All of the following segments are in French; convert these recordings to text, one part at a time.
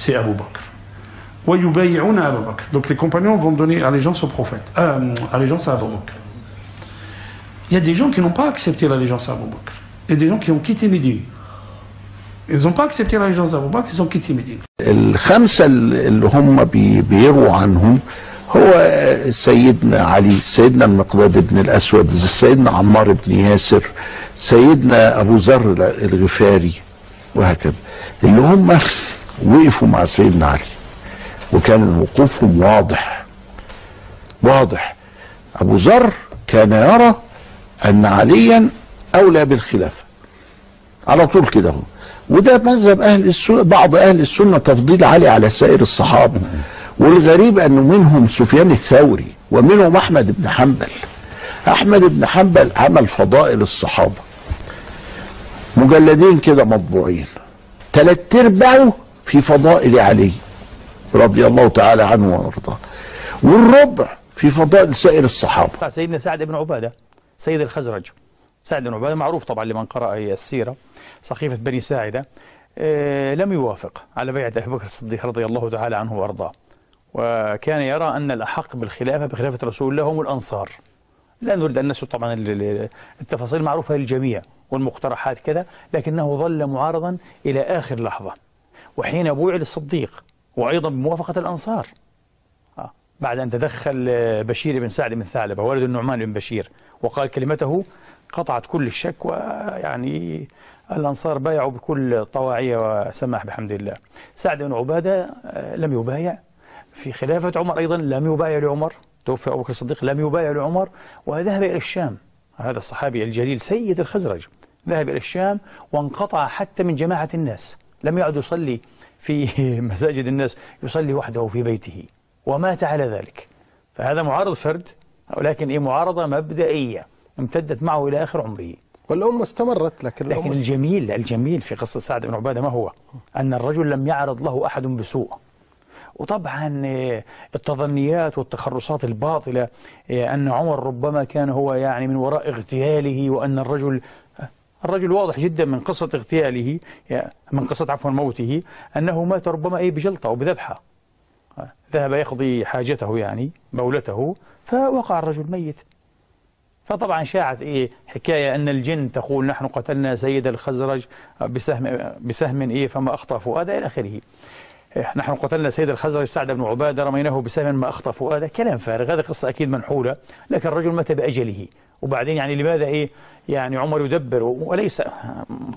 c'est Abu Bakr. وَيُبَيِّعُونَ Abu Bakr. Donc les compagnons vont donner allégeance au prophète, allégeance à Abu Bakr. Il y a des gens qui n'ont pas accepté l'allégeance à Abu Bakr. Il y a des gens qui ont quitté Médine. Ils n'ont pas accepté l'allégeance d'Abu Bakr, ils ont quitté Médine. الخمسة اللي هم بيرووا عنهم هو سيدنا علي، سيدنا المقداد بن الأسود، سيدنا عمار بن ياسر، سيدنا أبو ذر الغفاري، وهكذا، اللي هم وقفوا مع سيدنا علي وكان وقوفهم واضح. أبو ذر كان يرى أن عليا أولى بالخلافة على طول كده هو، وده مذهب بعض أهل السنة تفضيل علي على سائر الصحابة. والغريب أنه منهم سفيان الثوري ومنهم أحمد بن حنبل. أحمد بن حنبل عمل فضائل الصحابة، مجلدين كده مطبوعين، 3/4 في فضائل علي رضي الله تعالى عنه وارضاه، والربع في فضائل سائر الصحابة. سيدنا سعد بن عبادة سيد الخزرج، سعد بن عبادة معروف طبعا لمن قرأ السيرة، سقيفة بني ساعدة، لم يوافق على بيعة أبي بكر الصديق رضي الله تعالى عنه وأرضاه، وكان يرى أن الأحق بالخلافة بخلافة رسول الله هم الأنصار. لا نريد أن نسرد طبعا التفاصيل معروفة للجميع والمقترحات كذا، لكنه ظل معارضا إلى آخر لحظة، وحين بويع للصديق وأيضا بموافقة الأنصار بعد أن تدخل بشير بن سعد بن ثعلبة والد النعمان بن بشير وقال كلمته قطعت كل الشك، ويعني الأنصار بايعوا بكل طواعية وسماح بحمد الله. سعد بن عبادة لم يبايع في خلافة عمر، أيضا لم يبايع لعمر، توفي أبو بكر الصديق لم يبايع لعمر، وذهب إلى الشام. هذا الصحابي الجليل سيد الخزرج ذهب إلى الشام وانقطع حتى من جماعة الناس، لم يعد يصلي في مساجد الناس، يصلي وحده في بيته، ومات على ذلك. فهذا معارض فرد، ولكن معارضة مبدئية امتدت معه إلى آخر عمره. والأمة استمرت. لكن الجميل في قصة سعد بن عبادة ما هو؟ أن الرجل لم يعرض له أحد بسوء. وطبعا التظنيات والتخرصات الباطلة أن عمر ربما كان هو يعني من وراء اغتياله، وأن الرجل واضح جدا من قصة اغتياله، من قصة عفوا موته، أنه مات ربما بجلطة أو بذبحة، ذهب يقضي حاجته يعني بولته فوقع الرجل ميت. فطبعا شاعت حكاية أن الجن تقول نحن قتلنا سيد الخزرج بسهم فما أخطأ فؤاده إلى آخره. نحن قتلنا سيد الخزرج سعد بن عبادة رميناه بسهم ما أخطأ فؤاده، كلام فارغ. هذه قصة أكيد منحولة، لكن الرجل مات بأجله. وبعدين يعني لماذا يعني عمر يدبر؟ وليس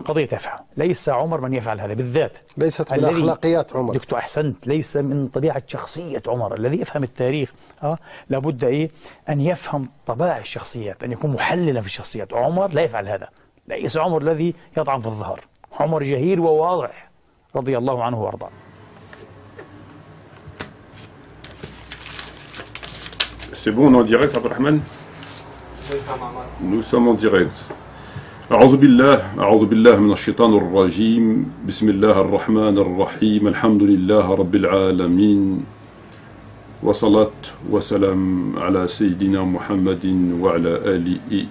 قضية تفهم، ليس عمر من يفعل هذا بالذات، ليست من أخلاقيات عمر. دكتور أحسنت، ليس من طبيعة شخصية عمر. الذي يفهم التاريخ لابد أن يفهم طبائع الشخصيات، أن يكون محللا في الشخصيات. عمر لا يفعل هذا، ليس عمر الذي يطعن في الظهر، عمر جهير وواضح رضي الله عنه وارضاه. C'est bon, on est en direct, Abdelrahman? Nous sommes en direct. أعوذ بالله من الشيطان الرجيم. بسم الله الرحمن الرحيم. الحمد لله رب العالمين، وصلاة وسلام على سيدنا محمد وعلى آله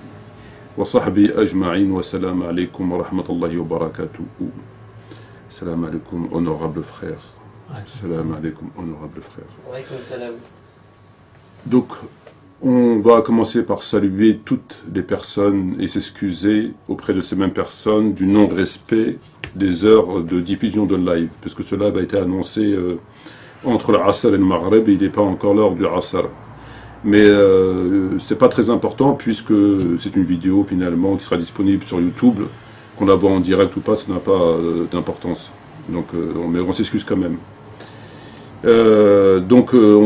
وصحبه أجمعين. والسلام عليكم ورحمة الله وبركاته. السلام عليكم honorable frère. السلام عليكم honorable frère. Donc, on va commencer par saluer toutes les personnes et s'excuser auprès de ces mêmes personnes du non-respect des heures de diffusion de live, parce que ce live a été annoncé entre le Asr et le Maghreb, et il n'est pas encore l'heure du Asr. Mais c'est pas très important, puisque c'est une vidéo finalement qui sera disponible sur YouTube, qu'on la voit en direct ou pas, ça n'a pas d'importance. Donc on s'excuse quand même.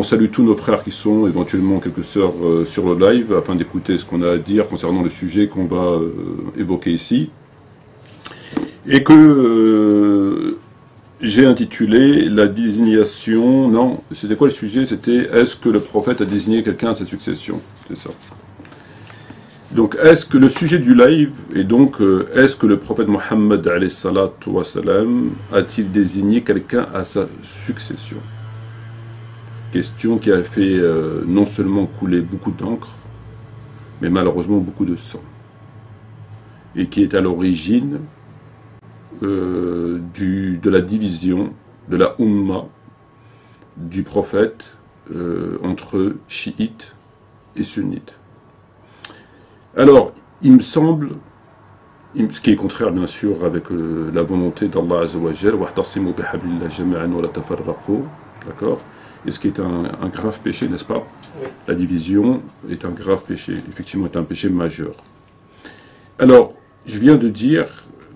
On salue tous nos frères qui sont éventuellement quelques sœurs sur le live, afin d'écouter ce qu'on a à dire concernant le sujet qu'on va évoquer ici, et que j'ai intitulé la désignation. Non, c'était quoi le sujet? C'était est-ce que le prophète a désigné quelqu'un à sa succession? C'est ça. Donc est-ce que le sujet du live est donc est-ce que le prophète Mohammed alayhi salatu wa salam a-t-il désigné quelqu'un à sa succession? Question qui a fait non seulement couler beaucoup d'encre, mais malheureusement beaucoup de sang, et qui est à l'origine de la division de la Ummah du prophète entre chiites et sunnites. Alors, il me semble, ce qui est contraire bien sûr avec la volonté d'Allah Azza wa Jal, wa'tasimu bihablillah jami'an wa la tafarraqu, d'accord, et ce qui est un grave péché, n'est-ce pas? Oui. La division est un grave péché, effectivement est un péché majeur. Alors, je viens de dire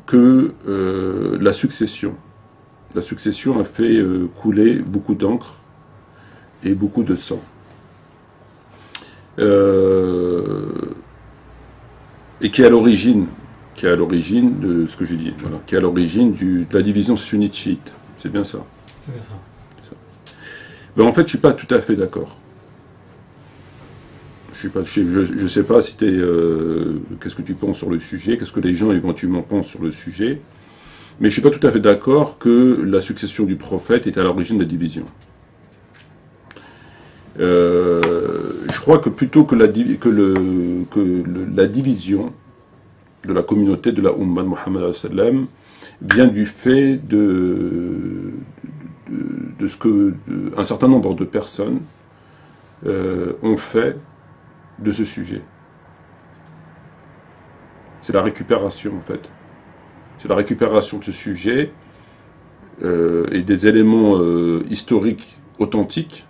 que la succession a fait couler beaucoup d'encre et beaucoup de sang. Et qui est à l'origine de ce que j'ai dit, voilà, qui est à l'origine de la division sunnite-chiite. C'est bien ça. C'est bien ça. Ben, en fait, je suis pas tout à fait d'accord. Je sais pas si qu'est-ce que tu penses sur le sujet, qu'est-ce que les gens éventuellement pensent sur le sujet, mais je suis pas tout à fait d'accord que la succession du prophète est à l'origine de la division. Je crois que plutôt que la division de la communauté de la Ummah de Muhammad sallam vient du fait de ce que un certain nombre de personnes ont fait de ce sujet. C'est la récupération en fait. C'est la récupération de ce sujet et des éléments historiques authentiques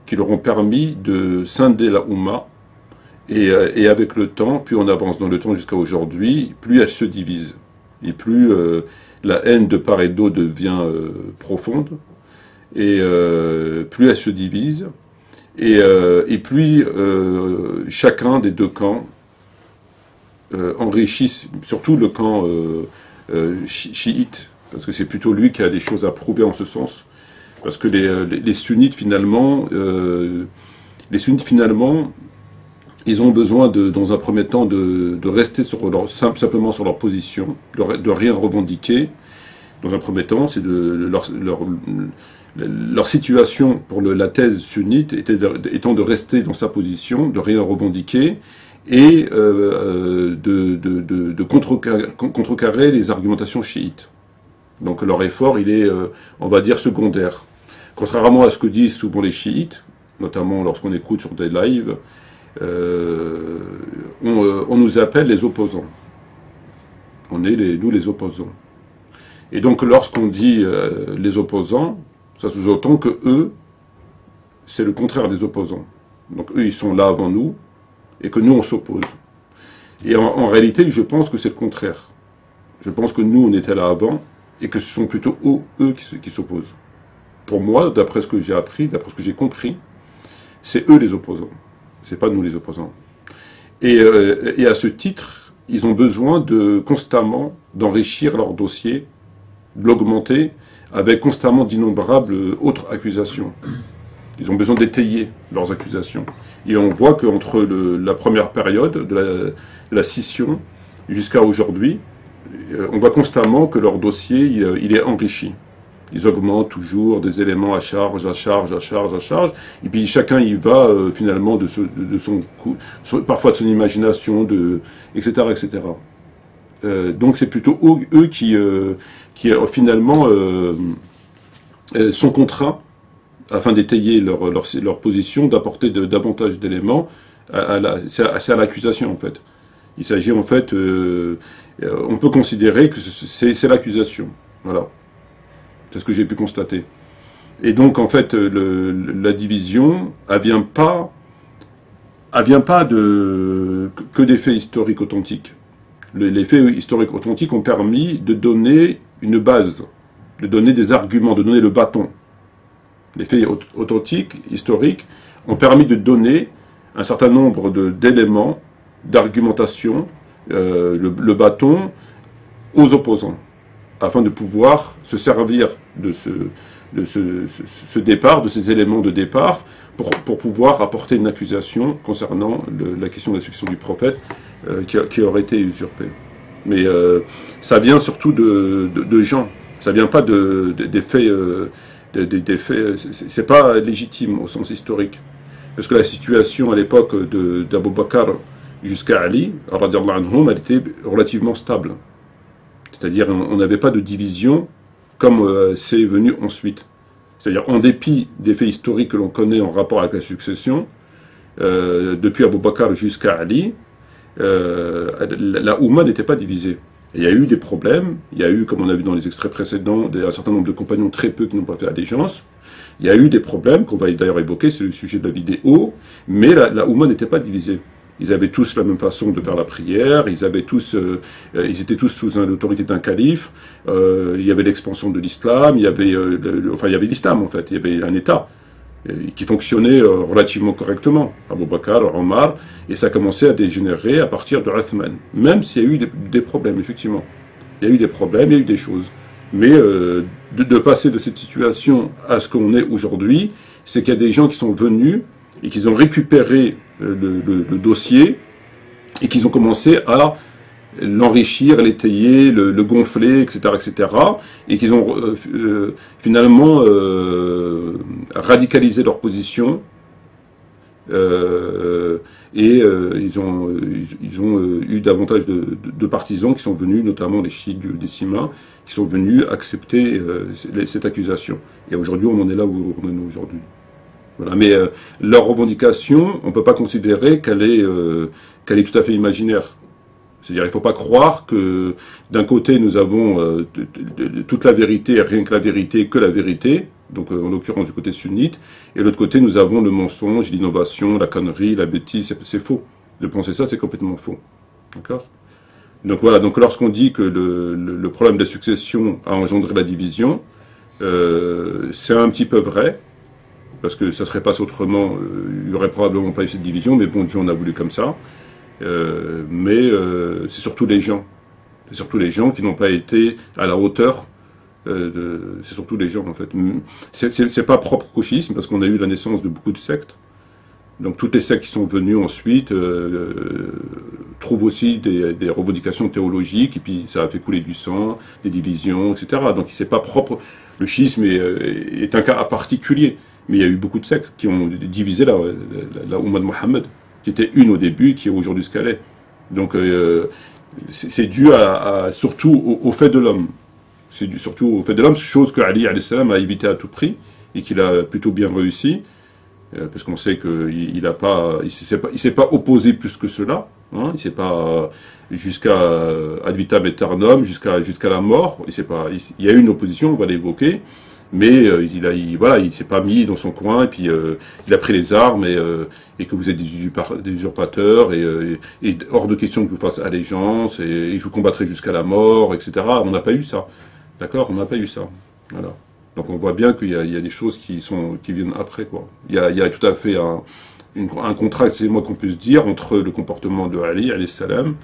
qui leur ont permis de scinder la Ummah, et avec le temps, plus on avance dans le temps jusqu'à aujourd'hui, plus elle se divise, et plus la haine de part et d'autre devient profonde, et plus elle se divise, et plus chacun des deux camps enrichissent, surtout le camp chiite, parce que c'est plutôt lui qui a des choses à prouver en ce sens. Parce que les sunnites finalement, ils ont besoin dans un premier temps de rester simplement sur leur position, de rien revendiquer. Dans un premier temps, c'est leur situation pour la thèse sunnite étant de rester dans sa position, de rien revendiquer et de contrecarrer les argumentations chiites. Donc leur effort, il est, on va dire, secondaire. Contrairement à ce que disent souvent les chiites, notamment lorsqu'on écoute sur des lives, on nous appelle les opposants. On est nous les opposants. Et donc lorsqu'on dit les opposants, ça sous-entend que eux, c'est le contraire des opposants. Donc eux, ils sont là avant nous, et que nous, on s'oppose. Et en réalité, je pense que c'est le contraire. Je pense que nous, on était là avant, et que ce sont plutôt eux qui s'opposent. Pour moi, d'après ce que j'ai appris, d'après ce que j'ai compris, c'est eux les opposants. C'est pas nous les opposants. Et à ce titre, ils ont besoin constamment d'enrichir leur dossier, de l'augmenter, avec constamment d'innombrables autres accusations. Ils ont besoin d'étayer leurs accusations. Et on voit qu'entre la première période de la scission jusqu'à aujourd'hui, on voit constamment que leur dossier, il est enrichi. Ils augmentent toujours des éléments à charge, et puis chacun y va finalement de son coup, parfois de son imagination, etc., etc. Donc c'est plutôt eux qui finalement sont contraints, afin d'étayer leur position, d'apporter davantage d'éléments. C'est à l'accusation en fait. Il s'agit en fait, on peut considérer que c'est l'accusation. Voilà. C'est ce que j'ai pu constater. Et donc, en fait, la division, elle vient pas que des faits historiques authentiques. Les faits historiques authentiques ont permis de donner une base, de donner des arguments, de donner le bâton. Les faits authentiques, historiques, ont permis de donner un certain nombre d'éléments, d'argumentation, le bâton aux opposants, afin de pouvoir se servir de ce départ, de ces éléments de départ, pour pouvoir apporter une accusation concernant la question de la succession du prophète qui aurait été usurpée. Mais ça vient surtout de gens, ça vient pas des faits, c'est pas légitime au sens historique. Parce que la situation à l'époque d'Abu Bakr jusqu'à Ali, radiallahu anhum, elle était relativement stable. C'est-à-dire, on n'avait pas de division comme c'est venu ensuite. C'est-à-dire, en dépit des faits historiques que l'on connaît en rapport avec la succession, depuis Abu Bakr jusqu'à Ali, la Oumma n'était pas divisée. Il y a eu des problèmes, il y a eu, comme on a vu dans les extraits précédents, un certain nombre de compagnons, très peu, qui n'ont pas fait allégeance. Il y a eu des problèmes, qu'on va d'ailleurs évoquer, c'est le sujet de la vidéo, mais la Oumma n'était pas divisée. Ils avaient tous la même façon de faire la prière, ils étaient tous sous l'autorité d'un calife, il y avait l'expansion de l'islam, il y avait l'islam en fait, il y avait un État qui fonctionnait relativement correctement, Abu Bakr, Omar, et ça a commencé à dégénérer à partir de Uthman, même s'il y a eu des problèmes, effectivement. Il y a eu des problèmes, il y a eu des choses. Mais de passer de cette situation à ce qu'on est aujourd'hui, c'est qu'il y a des gens qui sont venus et qui ont récupéré le dossier et qu'ils ont commencé à l'enrichir, l'étayer, le gonfler, etc., et qu'ils ont finalement radicalisé leur position ils ont eu davantage de partisans qui sont venus, notamment les chiites des Simas, qui sont venus accepter cette accusation. Et aujourd'hui, on en est là où on en est aujourd'hui. Voilà. Mais leur revendication, on ne peut pas considérer qu'elle est tout à fait imaginaire. C'est-à-dire, il ne faut pas croire que d'un côté, nous avons toute la vérité, rien que la vérité, donc en l'occurrence du côté sunnite, et de l'autre côté, nous avons le mensonge, l'innovation, la connerie, la bêtise, c'est faux. De penser ça, c'est complètement faux. D'accord ? Donc voilà, donc lorsqu'on dit que le problème de la succession a engendré la division, c'est un petit peu vrai, parce que ça ne serait pas autrement, il n'y aurait probablement pas eu cette division, mais bon, Dieu en a voulu comme ça. C'est surtout les gens. C'est surtout les gens qui n'ont pas été à la hauteur. C'est surtout les gens, en fait. C'est pas propre au schisme, parce qu'on a eu la naissance de beaucoup de sectes. Donc toutes les sectes qui sont venues ensuite trouvent aussi des revendications théologiques, et puis ça a fait couler du sang, des divisions, etc. Donc c'est pas propre. Le schisme est un cas particulier. Mais il y a eu beaucoup de sectes qui ont divisé la Oumma de Mohammed, qui était une au début, qui est aujourd'hui ce qu'elle est. Donc c'est dû surtout au fait de l'homme. C'est dû surtout au fait de l'homme, chose que Ali alayhi salam a évité à tout prix, et qu'il a plutôt bien réussi, parce qu'on sait qu'il s'est pas opposé plus que cela, hein, il s'est pas jusqu'à ad vitam aeternum, jusqu'à la mort, il y a eu une opposition, on va l'évoquer, mais il s'est pas mis dans son coin, et puis il a pris les armes, et que vous êtes des usurpateurs, et hors de question que je vous fasse allégeance, et je vous combattrai jusqu'à la mort, etc. On n'a pas eu ça. D'accord ? On n'a pas eu ça. Voilà. Donc on voit bien qu'il y a des choses qui viennent après, quoi. Il y a tout à fait un contraste, c'est moi qu'on puisse dire, entre le comportement de Ali, alayhi salam,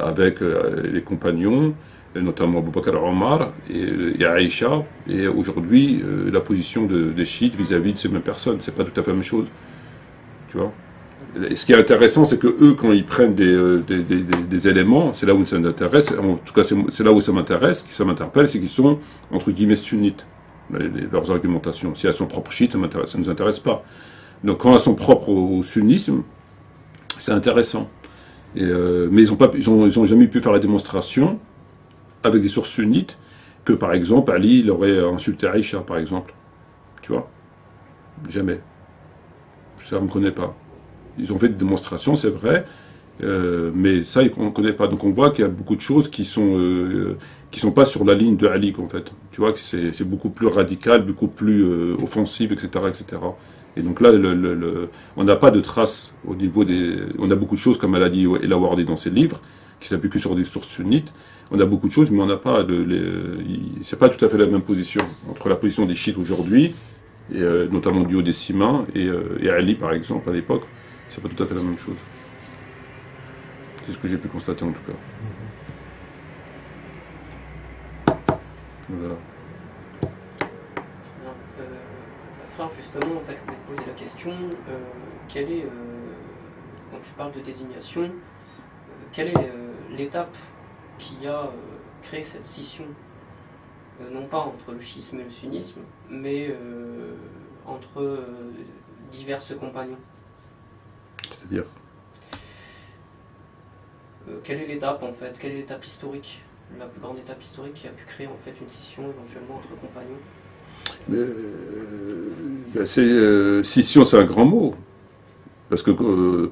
avec les compagnons, notamment Abu Bakr Omar et Aïcha, et aujourd'hui la position des chiites vis-à-vis de ces mêmes personnes. C'est pas tout à fait la même chose. Tu vois ? Et ce qui est intéressant, c'est que eux, quand ils prennent des éléments, c'est là où ça m'intéresse, en tout cas c'est là où ça m'intéresse, ce qui ça m'interpelle, c'est qu'ils sont, entre guillemets, sunnites, leurs argumentations. Si elles sont propres chiites, ça ne nous intéresse pas. Donc quand elles sont propres au sunnisme, c'est intéressant. Mais ils ont jamais pu faire la démonstration, avec des sources sunnites, que par exemple, Ali, il aurait insulté Aïcha, par exemple. Tu vois ? Jamais. Ça, on ne connaît pas. Ils ont fait des démonstrations, c'est vrai, mais ça, on ne connaît pas. Donc on voit qu'il y a beaucoup de choses qui sont pas sur la ligne de Ali, en fait. Tu vois que c'est beaucoup plus radical, beaucoup plus offensif, etc., etc. Et donc là, on n'a pas de traces au niveau des... On a beaucoup de choses, comme elle a dit El Awardi dans ses livres, qui s'appuient que sur des sources sunnites. On a beaucoup de choses, mais on n'a pas c'est pas tout à fait la même position entre la position des chiites aujourd'hui, et notamment du haut des Simas, et Ali, par exemple, à l'époque. C'est pas tout à fait la même chose. C'est ce que j'ai pu constater en tout cas. Voilà. Frère, justement, en fait, je voulais te poser la question, quelle est, quand tu parles de désignation, quelle est l'étape qui a créé cette scission, non pas entre le schisme et le sunnisme, mais entre divers compagnons? C'est-à-dire quelle est l'étape en fait? Quelle est l'étape historique? la plus grande étape historique qui a pu créer en fait une scission éventuellement entre compagnons? Scission, c'est un grand mot. Parce que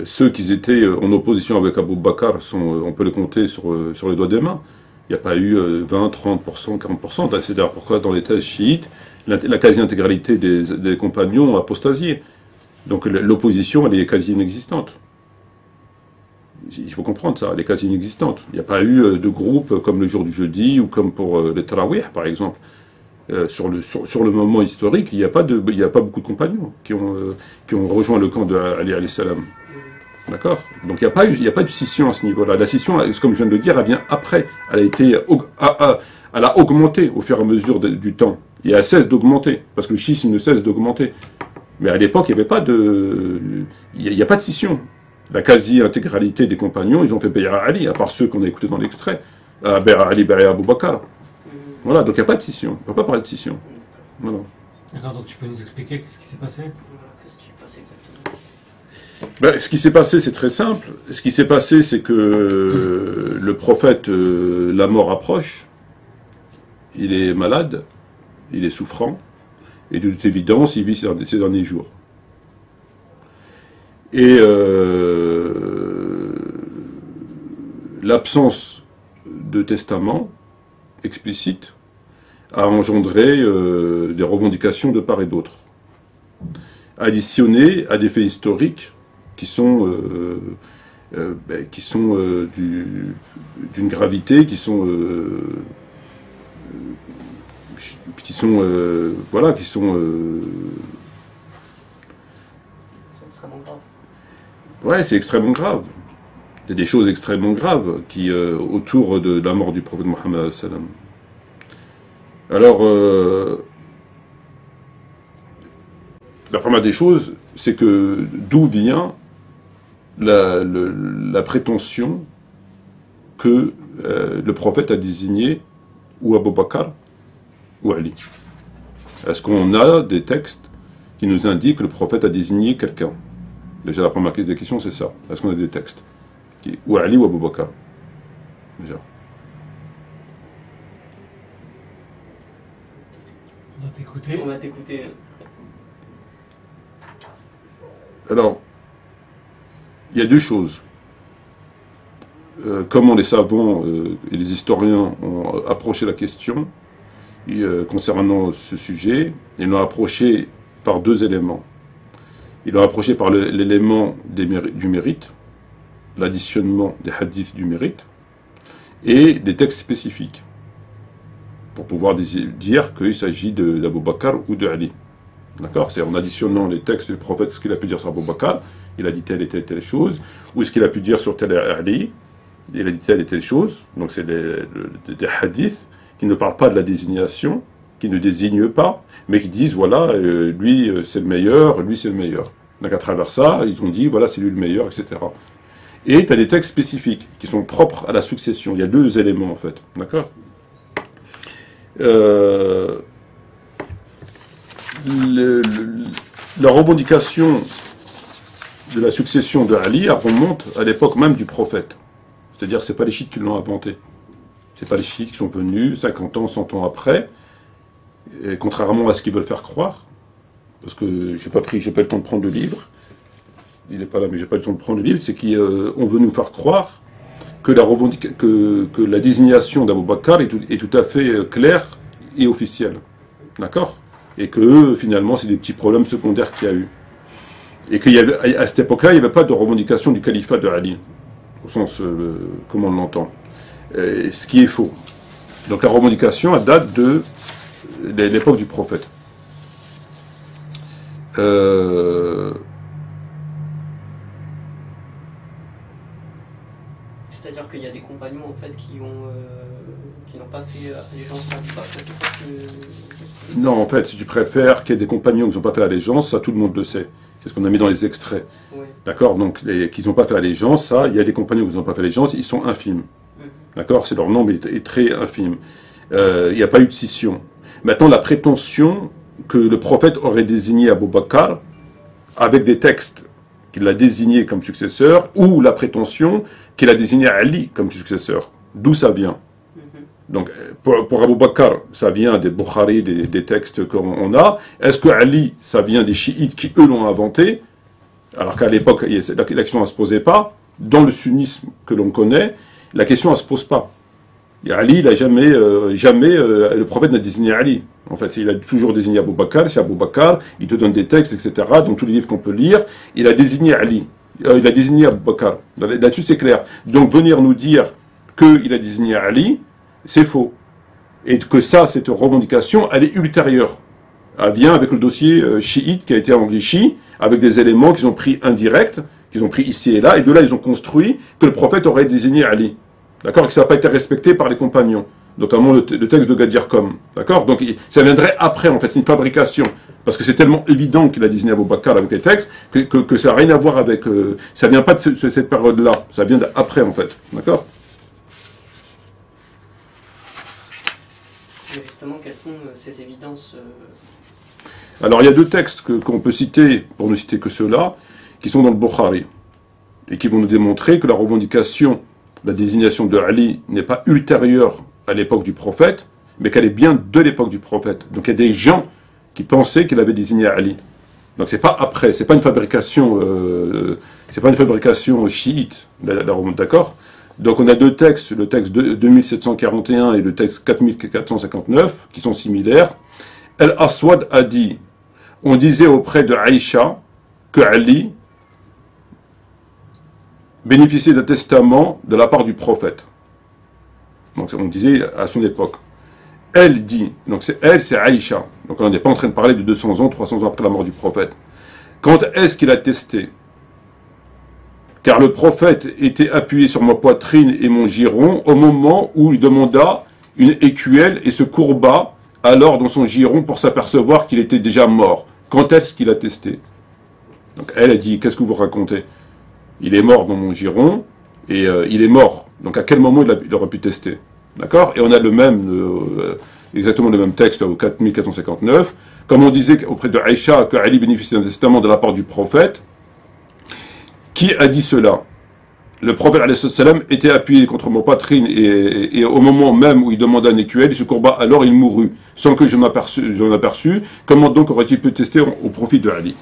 ceux qui étaient en opposition avec Abou Bakr, on peut les compter sur les doigts des mains. Il n'y a pas eu 20, 30%, 40%. C'est d'ailleurs pourquoi dans les thèses chiites, la quasi-intégralité des compagnons ont apostasié. Donc l'opposition, elle est quasi inexistante. Il faut comprendre ça, elle est quasi inexistante. Il n'y a pas eu de groupe comme le jour du jeudi ou comme pour les Tarawih, par exemple. Sur le moment historique, il n'y a pas beaucoup de compagnons qui ont rejoint le camp d'Ali alayhi salam. D'accord? Donc il n'y a pas eu de scission à ce niveau-là. La scission, comme je viens de le dire, elle vient après. Elle a augmenté au fur et à mesure du temps. Et elle cesse d'augmenter, parce que le schisme ne cesse d'augmenter. Mais à l'époque, il n'y a pas de scission. La quasi-intégralité des compagnons, ils ont fait Bay'a Ali, à part ceux qu'on a écoutés dans l'extrait. Bay'a Ali, Bay'a Abou Bakr. Voilà, donc il n'y a pas de scission. On ne peut pas parler de scission. Voilà. D'accord, donc tu peux nous expliquer ce qui s'est passé? Qu'est-ce qui s'est passé exactement? Ce qui s'est passé, c'est très simple. Ce qui s'est passé, c'est que le prophète, la mort approche, il est malade, il est souffrant, et de toute évidence, il vit ses derniers jours. Et l'absence de testament explicite a engendré des revendications de part et d'autre, additionnées à des faits historiques qui sont d'une gravité, qui sont extrêmement grave. Ouais, c'est extrêmement grave. Il y a des choses extrêmement graves autour de la mort du prophète Mohammed sallam. Alors, la première des choses, c'est que d'où vient la prétention que le prophète a désigné ou Abou Bakr ou Ali. Est-ce qu'on a des textes qui nous indiquent que le prophète a désigné quelqu'un? Déjà, la première des questions, c'est ça. Est-ce qu'on a des textes? Ou Ali ou Abou Bakr? Déjà. On va t'écouter. On va t'écouter. Alors, il y a deux choses. Comment les savants et les historiens ont approché la question concernant ce sujet. Ils l'ont approché par deux éléments. Ils l'ont approché par l'élément du mérite, l'additionnement des hadiths du mérite, et des textes spécifiques, pour pouvoir dire qu'il s'agit d'Abou Bakr ou de Ali. D'accord? C'est en additionnant les textes du prophète, ce qu'il a pu dire sur Abou Bakr, il a dit telle et telle chose, ou ce qu'il a pu dire sur tel Ali, il a dit telle et telle chose. Donc c'est des hadiths qui ne parlent pas de la désignation, qui ne désignent pas, mais qui disent, voilà, lui c'est le meilleur, lui c'est le meilleur. Donc à travers ça, ils ont dit, voilà, c'est lui le meilleur, etc. Et tu as des textes spécifiques qui sont propres à la succession. Il y a deux éléments en fait. D'accord? La revendication de la succession de Ali remonte à l'époque même du prophète. C'est-à-dire que ce n'est pas les chiites qui l'ont inventé. Ce n'est pas les chiites qui sont venus 50 ans, 100 ans après, et contrairement à ce qu'ils veulent faire croire, parce que j'ai pas le temps de prendre le livre, il n'est pas là, mais j'ai pas le temps de prendre le livre, c'est qu'on veut nous faire croire que la désignation d'Abou Bakr est tout à fait claire et officielle. D'accord? Et que finalement, c'est des petits problèmes secondaires qu'il y a eu. Et qu'à cette époque-là, il n'y avait pas de revendication du califat de Ali, au sens comme on l'entend. Ce qui est faux. Donc la revendication, elle date de l'époque du prophète. C'est-à-dire qu'il y a des compagnons en fait qui n'ont pas fait allégeance à Abu Bakr, c'est ça que... Non, en fait, si tu préfères qu'il y ait des compagnons qui n'ont pas fait allégeance, ça tout le monde le sait. C'est ce qu'on a mis dans les extraits. Oui. D'accord? Donc, qu'ils n'ont pas fait allégeance, ça, il y a des compagnons qui n'ont pas fait allégeance, ils sont infimes. D'accord? C'est leur nombre est très infime. Il n'y a pas eu de scission. Maintenant, la prétention que le prophète aurait désigné Abou Bakr avec des textes qu'il a désigné comme successeur, ou la prétention qu'il a désigné Ali comme successeur. D'où ça vient? Donc, pour Abu Bakr, ça vient des Bukhari, des textes qu'on a. Est-ce que Ali, ça vient des chiites qui, eux, l'ont inventé? Alors qu'à l'époque, la question ne se posait pas. Dans le sunnisme que l'on connaît, la question ne se pose pas. Et Ali, il a jamais, le prophète n'a désigné Ali. En fait, il a toujours désigné Abu Bakr. C'est Abu Bakr, il te donne des textes, etc. Dans tous les livres qu'on peut lire, il a désigné Ali. Il a désigné Abu Bakr. Là-dessus, c'est clair. Donc, venir nous dire qu'il a désigné Ali, c'est faux. Et que ça, cette revendication, elle est ultérieure. Elle vient avec le dossier chiite qui a été enrichi, avec des éléments qu'ils ont pris indirects, qu'ils ont pris ici et là, et de là, ils ont construit que le prophète aurait désigné Ali. D'accord? Et que ça n'a pas été respecté par les compagnons. Notamment le texte de Gadir Qom. D'accord? Donc, ça viendrait après, en fait. C'est une fabrication. Parce que c'est tellement évident qu'il a désigné Abu Bakr avec les textes, que ça n'a rien à voir avec... ça vient pas de cette période-là. Ça vient d'après, en fait. D'accord? Justement, quelles sont ces évidences Alors, il y a deux textes qu'on peut citer, pour ne citer que ceux-là, qui sont dans le Bukhari, et qui vont nous démontrer que la revendication, la désignation de Ali n'est pas ultérieure à l'époque du prophète, mais qu'elle est bien de l'époque du prophète. Donc, il y a des gens qui pensaient qu'il avait désigné Ali. Donc, c'est pas après, c'est pas une fabrication chiite, d'accord? Donc on a deux textes, le texte 2741 et le texte 4459, qui sont similaires. El-Aswad a dit, on disait auprès de Aïcha que Ali bénéficiait d'un testament de la part du prophète. Donc on disait à son époque. Elle dit, donc c'est Aïcha. Donc on n'est pas en train de parler de 200 ans, 300 ans après la mort du prophète. Quand est-ce qu'il a testé? Car le prophète était appuyé sur ma poitrine et mon giron au moment où il demanda une écuelle et se courba alors dans son giron pour s'apercevoir qu'il était déjà mort. Quand est-ce qu'il a testé? Donc elle a dit, qu'est-ce que vous racontez? Il est mort dans mon giron et il est mort. Donc à quel moment il aurait pu tester? D'accord? Et on a le même, exactement le même texte au 4459. Comme on disait auprès de Aïcha que Ali bénéficiait d'un testament de la part du prophète. Qui a dit cela? Le prophète ﷺ était appuyé contre mon poitrine et au moment même où il demanda un écuelle, il se courba, alors il mourut, sans que je m'en aperçus. Comment donc aurait-il pu tester au profit de Ali?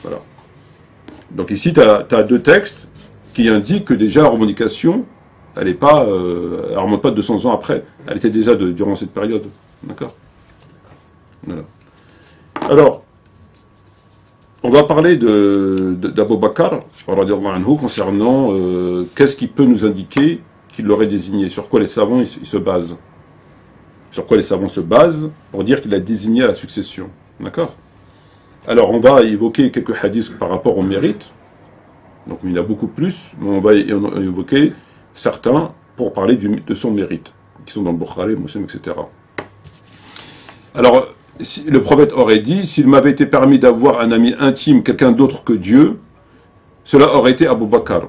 Voilà. Donc ici, tu as deux textes qui indiquent que déjà la revendication, elle ne remonte pas de 200 ans après. Elle était déjà durant cette période. D'accord? Voilà. Alors, on va parler d'Abu Bakr, concernant qu'est-ce qui peut nous indiquer qu'il l'aurait désigné, sur quoi les savants ils se basent. Sur quoi les savants se basent pour dire qu'il a désigné à la succession. D'accord? Alors, on va évoquer quelques hadiths par rapport au mérite. Donc, il y en a beaucoup plus, mais on va évoquer certains pour parler de son mérite, qui sont dans le Bukhari, Muslim, etc. Alors, le prophète aurait dit, s'il m'avait été permis d'avoir un ami intime, quelqu'un d'autre que Dieu, cela aurait été Abu Bakr.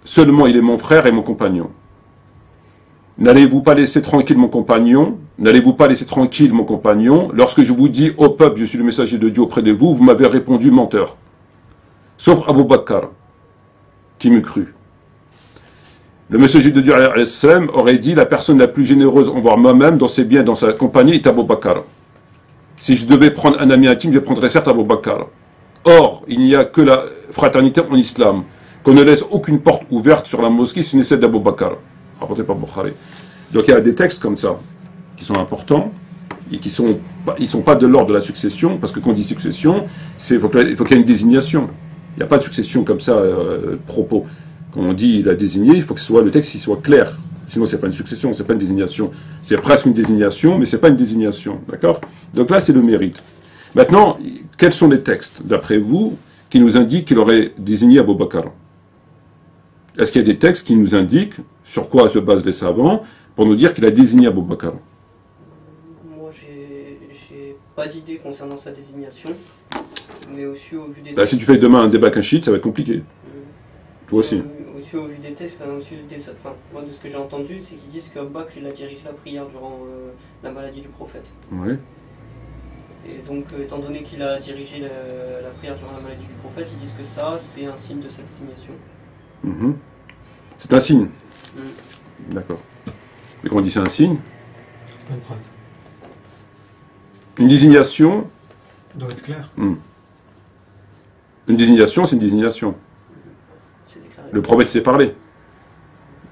Seulement il est mon frère et mon compagnon. N'allez-vous pas laisser tranquille mon compagnon? N'allez-vous pas laisser tranquille mon compagnon? Lorsque je vous dis, ô peuple, je suis le messager de Dieu auprès de vous, vous m'avez répondu menteur. Sauf Abu Bakr, qui me crut. Le messager de Dieu aurait dit, la personne la plus généreuse envers moi-même, dans ses biens, dans sa compagnie, est Abu Bakr. Si je devais prendre un ami intime, je prendrais certes Abu Bakr. Or, il n'y a que la fraternité en islam, qu'on ne laisse aucune porte ouverte sur la mosquée si ce n'est celle d'Abu Bakr. Rapporté par Bukhari. Donc il y a des textes comme ça, qui sont importants, et qui sont pas de l'ordre de la succession, parce que quand on dit succession, il faut qu'il y ait une désignation. Il n'y a pas de succession comme ça, propos. Quand on dit il a désigné, il faut que le texte soit clair. Sinon, ce n'est pas une succession, ce n'est pas une désignation. C'est presque une désignation, mais ce n'est pas une désignation. D'accord? Donc là, c'est le mérite. Maintenant, quels sont les textes, d'après vous, qui nous indiquent qu'il aurait désigné Abu Bakr? Est-ce qu'il y a des textes qui nous indiquent sur quoi se basent les savants pour nous dire qu'il a désigné Abu Bakr? Moi, j'ai pas d'idée concernant sa désignation, mais aussi au vu des si tu fais demain un débat avec un chiite, ça va être compliqué. Toi aussi. Aussi au vu des textes, moi de ce que j'ai entendu, c'est qu'ils disent qu'Abu Bakr il a dirigé la prière durant la maladie du prophète. Oui. Et donc, étant donné qu'il a dirigé la prière durant la maladie du prophète, ils disent que ça, c'est un signe de sa désignation. C'est un signe. D'accord. Mais quand on dit c'est un signe, C'est pas une preuve. une désignation, Ça doit être clair. une désignation, c'est une désignation. C'est déclaré. Le prophète sait parler.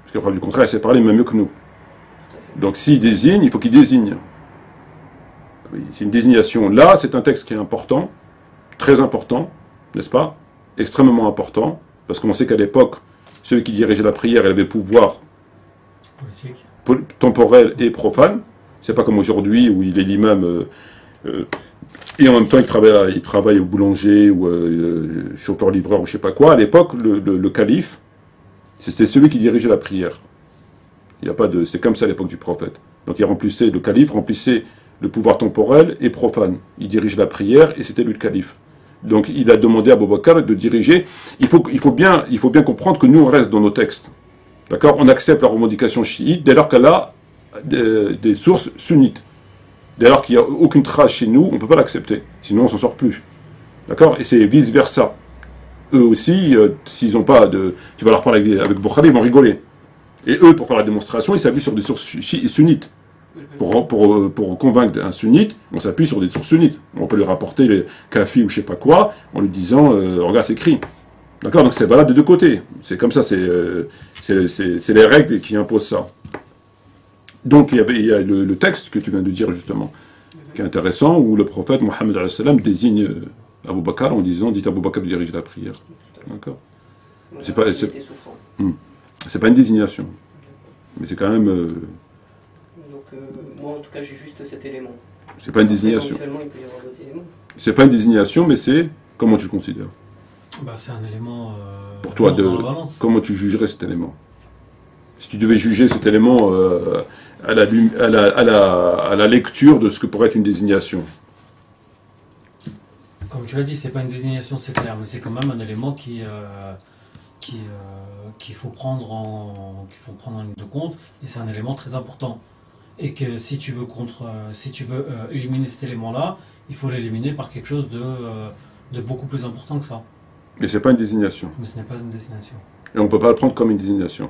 Parce que preuve du contraire, il sait parler même mieux que nous. Donc s'il désigne, il faut qu'il désigne. Oui, c'est une désignation. Là, c'est un texte qui est important, très important, n'est-ce pas? Extrêmement important, parce qu'on sait qu'à l'époque, celui qui dirigeait la prière, il avait le pouvoir Politique. temporel et profane. C'est pas comme aujourd'hui où il est l'imam et en même temps il travaille au boulanger ou chauffeur-livreur ou je sais pas quoi. À l'époque, le calife, c'était celui qui dirigeait la prière. Il y a pas de, c'est comme ça à l'époque du prophète. Donc le calife remplissait le pouvoir temporel et profane. Il dirige la prière et c'était lui le calife. Donc il a demandé à Abu Bakr de diriger. Il faut bien comprendre que nous on reste dans nos textes. D'accord? On accepte la revendication chiite dès lors qu'elle a des sources sunnites. Dès lors qu'il n'y a aucune trace chez nous, on ne peut pas l'accepter. Sinon on s'en sort plus. D'accord? Et c'est vice versa. Eux aussi, s'ils n'ont pas de... Tu vas leur parler avec Bukhari, ils vont rigoler. Et eux, pour faire la démonstration, ils s'appuient sur des sources sunnites. Pour convaincre un sunnite, on s'appuie sur des sources sunnites. On peut lui rapporter les kafis ou je sais pas quoi, en lui disant regarde, c'est écrit. D'accord? Donc c'est valable de deux côtés. C'est comme ça, c'est les règles qui imposent ça. Donc il y a le texte que tu viens de dire justement, qui est intéressant, où le prophète Mohammed alayhi salam désigne Abu Bakr en disant dites à Abu Bakr de diriger la prière. D'accord? C'est pas une désignation. Mais c'est quand même. Moi, en tout cas, j'ai juste cet élément. C'est pas une désignation. Éventuellement, il peut y avoir d'autres éléments. C'est pas une désignation, mais c'est comment tu le considères. Bah, c'est un élément. Pour toi, dans la balance. comment tu jugerais cet élément? Si tu devais juger cet élément à la lecture de ce que pourrait être une désignation. Comme tu l'as dit, c'est pas une désignation, c'est clair, mais c'est quand même un élément qu'il faut prendre en ligne de compte, et c'est un élément très important. Et que si tu veux éliminer cet élément-là, il faut l'éliminer par quelque chose de beaucoup plus important que ça. Mais c'est pas une désignation. Mais ce n'est pas une désignation. Et on peut pas le prendre comme une désignation.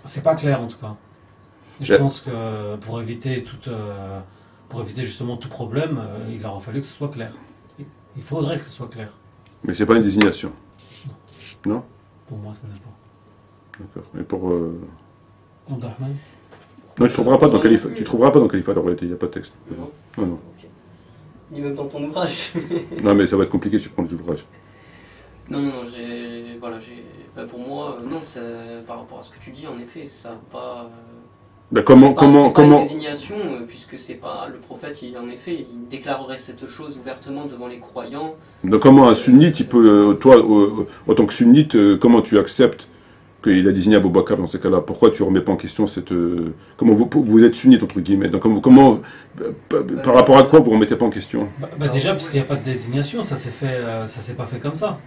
C'est pas clair en tout cas. Et je pense que pour éviter justement tout problème, il aura fallu que ce soit clair. Il faudrait que ce soit clair. Mais c'est pas une désignation. Non? Pour moi, ce n'est pas. D'accord. Et pour. Abdelrahman. Non, tu trouveras pas dans le califat de royauté, il n'y a pas de texte. Non. Non. Ok. Ni même dans ton ouvrage. Non, mais ça va être compliqué si tu prends les ouvrages. Non, pour moi, non, par rapport à ce que tu dis, en effet, ça n'a pas. Ben, C'est pas une désignation, puisque c'est pas le prophète, en effet, il déclarerait cette chose ouvertement devant les croyants. Donc comment un sunnite, il peut, toi, en tant que sunnite, comment tu acceptes qu'il a désigné Abu Bakr dans ces cas-là? Pourquoi tu ne remets pas en question cette... comment vous êtes sunnite, entre guillemets? Donc, par rapport à quoi vous ne remettez pas en question? Déjà, parce qu'il n'y a pas de désignation, ça s'est pas fait comme ça.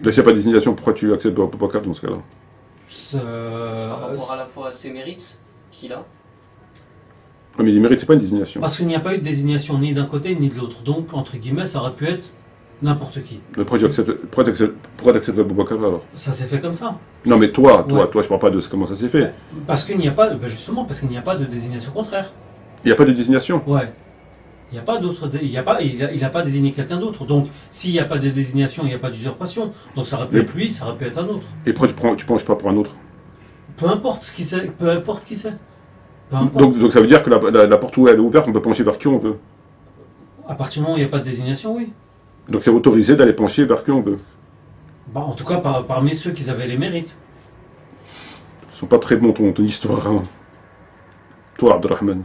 Donc, s'il n'y a pas de désignation, pourquoi tu acceptes Abu Bakr dans ce cas-là? Par rapport à la fois à ses mérites qu'il a. Oui, mais les mérites, c'est pas une désignation. Parce qu'il n'y a pas eu de désignation ni d'un côté ni de l'autre. Donc, entre guillemets, ça aurait pu être n'importe qui. Mais pourquoi tu acceptes Abu Bakr alors? Ça s'est fait comme ça. Non, mais toi, Ouais. je parle pas de comment ça s'est fait. Parce qu'il n'y a pas, justement, parce qu'il n'y a pas de désignation contraire. Il n'y a pas de désignation. Ouais. Il n'y a pas d'autre, il n'a pas désigné quelqu'un d'autre. Donc, s'il n'y a pas de désignation, il n'y a pas d'usurpation. Donc, ça aurait pu être lui, ça aurait pu être un autre. Et pourquoi tu penches pas pour un autre? Peu importe qui c'est, peu importe qui c'est. Peu importe. Donc ça veut dire que la porte où elle est ouverte, on peut pencher vers qui on veut. À partir du moment où il n'y a pas de désignation, oui. Donc c'est autorisé d'aller pencher vers qui on veut. Bah, en tout cas, parmi ceux qui avaient les mérites. Ils sont pas très bons ton histoire. Hein. Toi, Abdelrahman.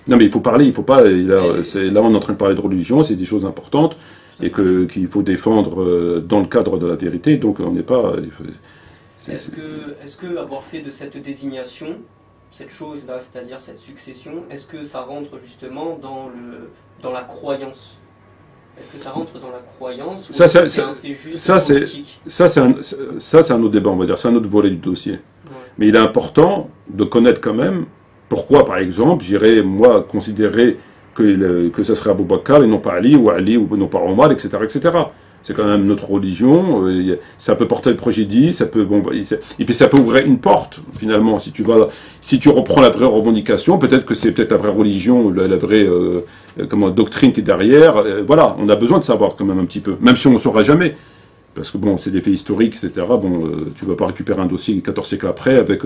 Non mais il faut parler, il faut pas. Là on est en train de parler de religion, c'est des choses importantes et qu'il faut défendre dans le cadre de la vérité. Donc on n'est pas. Est-ce que avoir fait de cette désignation, cette chose-là, c'est-à-dire cette succession, est-ce que ça rentre justement dans la croyance? Est-ce que ça rentre dans la croyance ou c'est un fait juste politique? Ça c'est un autre débat, on va dire, c'est un autre volet du dossier. Ouais. Mais il est important de connaître quand même pourquoi, par exemple, j'irais moi considérer que ça serait Abu Bakr et non pas Ali ou non pas Omar, etc., etc. C'est quand même notre religion, ça peut porter le préjudice, ça peut, bon, et puis ça peut ouvrir une porte, finalement, si tu reprends la vraie revendication, peut-être que c'est peut-être la vraie religion, la vraie, doctrine qui est derrière, voilà, on a besoin de savoir quand même un petit peu, même si on ne saura jamais. Parce que bon, c'est des faits historiques, etc. Bon, tu vas pas récupérer un dossier 14 siècles après avec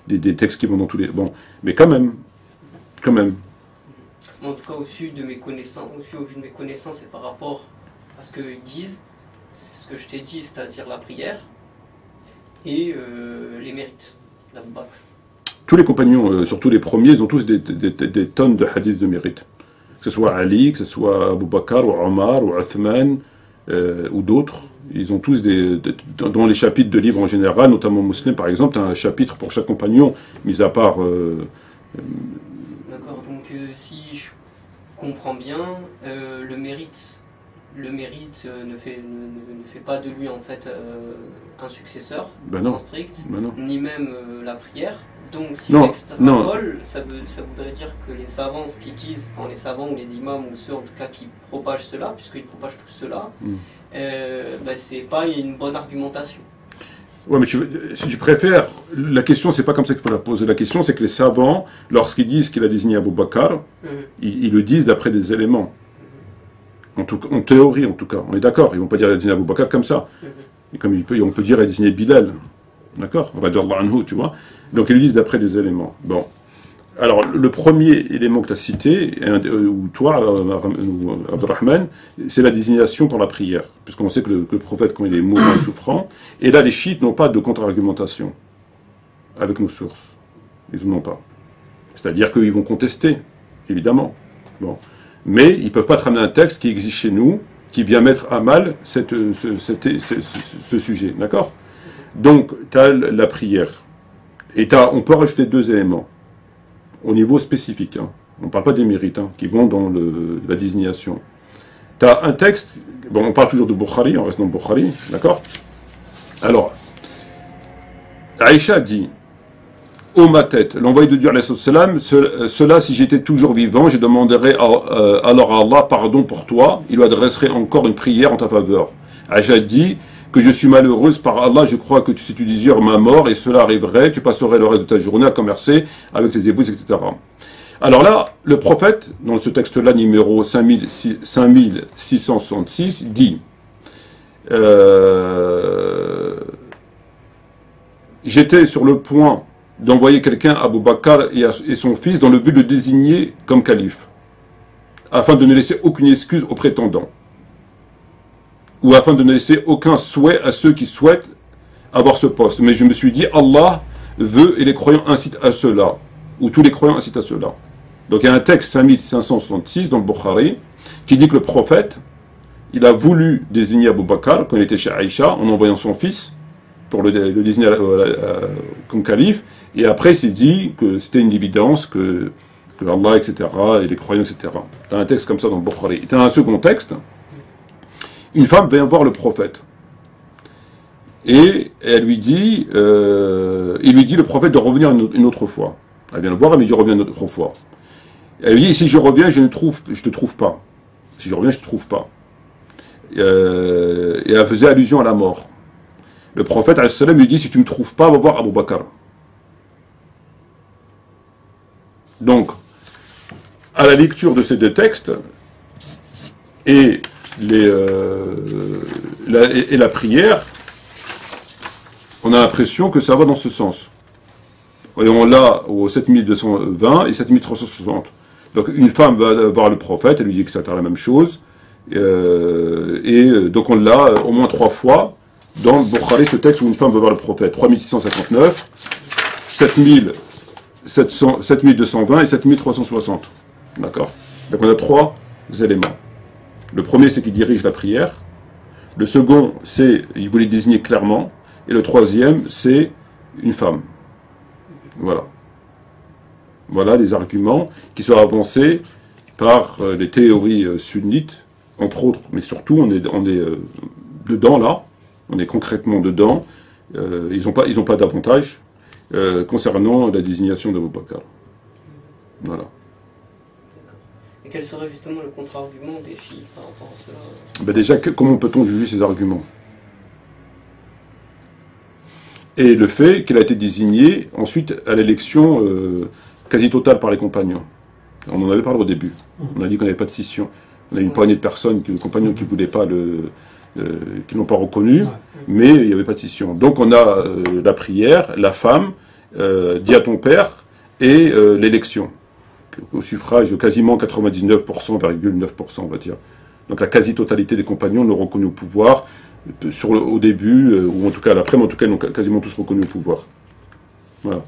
des textes qui vont dans tous les... Bon, mais quand même. En tout cas, au vu de mes connaissances et par rapport à ce qu'ils disent, c'est ce que je t'ai dit, c'est-à-dire la prière et les mérites d'Abou Bakr. Tous les compagnons, surtout les premiers, ils ont tous des tonnes de hadiths de mérite. Que ce soit Ali, que ce soit Abou Bakr, ou Omar, ou Uthman, ou d'autres. Ils ont tous dans les chapitres de livres en général, notamment Muslim par exemple, tu as un chapitre pour chaque compagnon, mis à part... D'accord, donc si je comprends bien, le mérite ne fait pas de lui en fait un successeur, ben au non. sens strict, Ben non. ni même la prière. Donc si Non, le texte non. parole, ça voudrait dire que les savants, ce qu'ils disent, enfin les savants ou les imams ou ceux en tout cas qui propagent cela, puisqu'ils propagent tout cela, c'est pas une bonne argumentation. Ouais, mais si tu préfères, la question, c'est pas comme ça qu'il faut la poser. La question, c'est que les savants, lorsqu'ils disent qu'il a désigné Abou Bakr, ils le disent d'après des éléments. En théorie, en tout cas. On est d'accord. Ils vont pas dire qu'il a désigné Abou Bakr comme ça. Et comme on peut dire qu'il a désigné Bilal. D'accord? Radiallahu anhu, tu vois. Donc ils le disent d'après des éléments. Bon. Alors, le premier élément que tu as cité, ou toi, Abdurrahman, c'est la désignation pour la prière. Puisqu'on sait que le prophète, quand il est mourant et souffrant, et là, les chiites n'ont pas de contre-argumentation avec nos sources. Ils n'en ont pas. C'est-à-dire qu'ils vont contester, évidemment. Bon. Mais ils ne peuvent pas te ramener un texte qui existe chez nous, qui vient mettre à mal ce sujet. D'accord? Donc, tu as la prière. Et on peut rajouter deux éléments. Au niveau spécifique, hein. On ne parle pas des mérites, hein, qui vont dans la désignation. Tu as un texte, bon, on parle toujours de Bukhari, on reste dans Bukhari, d'accord? Alors, Aïcha dit, ô ma tête, l'envoyé de Dieu, alayhi salam, cela, si j'étais toujours vivant, je demanderais alors à Allah pardon pour toi, il lui adresserait encore une prière en ta faveur. Aïcha dit, que je suis malheureuse par Allah, je crois que si tu désires ma mort, et cela arriverait, tu passerais le reste de ta journée à commercer avec tes épouses, etc. Alors là, le prophète, dans ce texte-là, numéro 5666, dit j'étais sur le point d'envoyer quelqu'un à Abou Bakr et son fils dans le but de le désigner comme calife, afin de ne laisser aucune excuse aux prétendants, ou afin de ne laisser aucun souhait à ceux qui souhaitent avoir ce poste. Mais je me suis dit, Allah veut et les croyants incitent à cela, ou tous les croyants incitent à cela. Donc il y a un texte 5566 dans le Bukhari qui dit que le prophète, il a voulu désigner Abou Bakr quand il était chez Aïcha en envoyant son fils pour le désigner comme calife, et après il s'est dit que c'était une évidence que Allah, etc., et les croyants, etc. Il y a un texte comme ça dans le Bukhari. Il y a un second texte. Une femme vient voir le prophète. Et elle lui dit, il lui dit le prophète de revenir une autre fois. Elle vient le voir, elle lui dit reviens une autre fois. Elle lui dit si je reviens, je te trouve pas. Si je reviens, je te trouve pas. Et elle faisait allusion à la mort. Le prophète alayhi salam lui dit si tu me trouves pas, va voir Abou Bakr. Donc, à la lecture de ces deux textes et la prière, on a l'impression que ça va dans ce sens. Et on l'a au 7220 et 7360. Donc une femme va voir le prophète, elle lui dit que c'est la même chose. Donc on l'a au moins 3 fois dans le Bukhari, ce texte où une femme va voir le prophète. 3659, 7220 et 7360. D'accord? Donc on a 3 éléments. Le premier, c'est qu'il dirige la prière. Le second, c'est il voulait désigner clairement. Et le troisième, c'est une femme. Voilà. Voilà les arguments qui sont avancés par les théories sunnites, entre autres, mais surtout, on est dedans là, on est concrètement dedans. Ils n'ont pas d'avantage concernant la désignation d'Abou Bakr. Voilà. Et quel serait justement le contre-argument des chiites par rapport à cela? Ben déjà, comment peut-on juger ces arguments? Et le fait qu'il a été désigné ensuite à l'élection quasi totale par les compagnons. On en avait parlé au début. On a dit qu'on n'avait pas de scission. On a une poignée de personnes, de compagnons qui voulaient pas qui n'ont pas reconnu, mais il n'y avait pas de scission. Donc on a la prière, la femme, dis à ton père, et l'élection. Au suffrage quasiment 99,9%, on va dire. Donc la quasi-totalité des compagnons l'ont reconnu au pouvoir, au début, ou en tout cas à l'après, mais en tout cas ils l'ont quasiment tous reconnu au pouvoir. Voilà.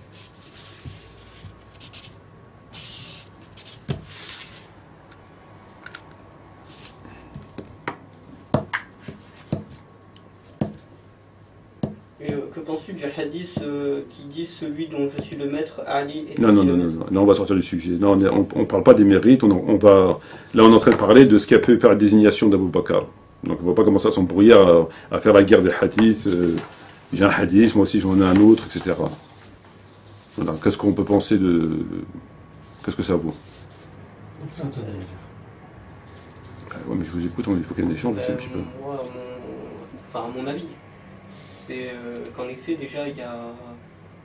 Que penses-tu du hadith qui dit celui dont je suis le maître, Ali est Non, on va sortir du sujet. Non, on ne parle pas des mérites, là on est en train de parler de ce qui a pu faire la désignation d'Abou Bakr. Donc on ne va pas commencer à s'embrouiller, à faire la guerre des hadiths. J'ai un hadith, moi aussi j'en ai un autre, etc. Voilà. Qu'est-ce qu'on peut penser de... Qu'est-ce que ça vaut? Ouais, mais je vous écoute, il faut qu'il y ait un échange aussi un petit peu. Moi, à mon avis, c'est qu'en effet, déjà, il y a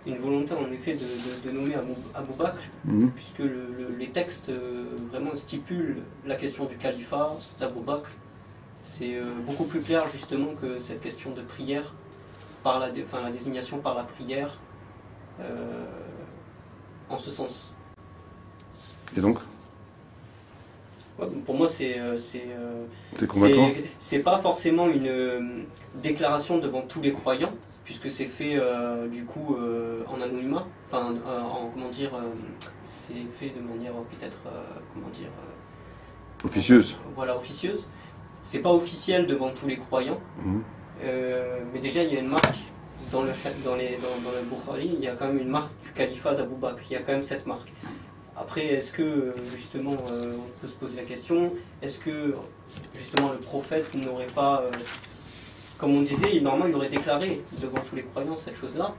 une volonté en effet de nommer Abou Bakr, puisque les textes vraiment stipulent la question du califat d'Abou Bakr. C'est beaucoup plus clair justement que cette question de prière, la désignation par la prière, en ce sens. Et donc pour moi, c'est pas forcément une déclaration devant tous les croyants, puisque c'est fait du coup en anonymat, c'est fait de manière peut-être officieuse. Voilà, officieuse. C'est pas officiel devant tous les croyants, mais déjà il y a une marque dans le Bukhari, il y a quand même une marque du califat d'Abou Bakr, il y a quand même cette marque. Après, est-ce que, justement, on peut se poser la question, est-ce que, justement, le prophète n'aurait pas, comme on disait, normalement, il aurait déclaré devant tous les croyants cette chose-là?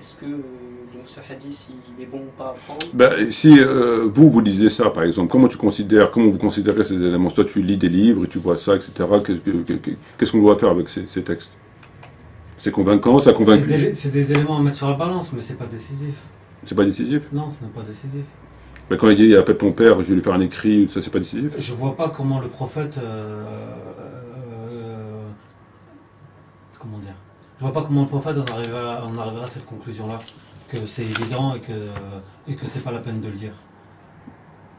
Est-ce que donc, ce hadith, il est bon ou pas à prendre? Si vous lisez ça, par exemple, comment vous considérez ces éléments? Toi, tu lis des livres et tu vois ça, etc. Qu'est-ce qu'on doit faire avec ces textes? C'est convaincant, ça convainc? C'est des éléments à mettre sur la balance, mais c'est pas décisif. C'est pas décisif? Non, ce n'est pas décisif. Mais quand il dit appelle ton père, je vais lui faire un écrit, ça c'est pas décisif? Je vois pas comment le prophète. Comment dire? Je vois pas comment le prophète en arrivera à cette conclusion-là, que c'est évident et que c'est pas la peine de le dire.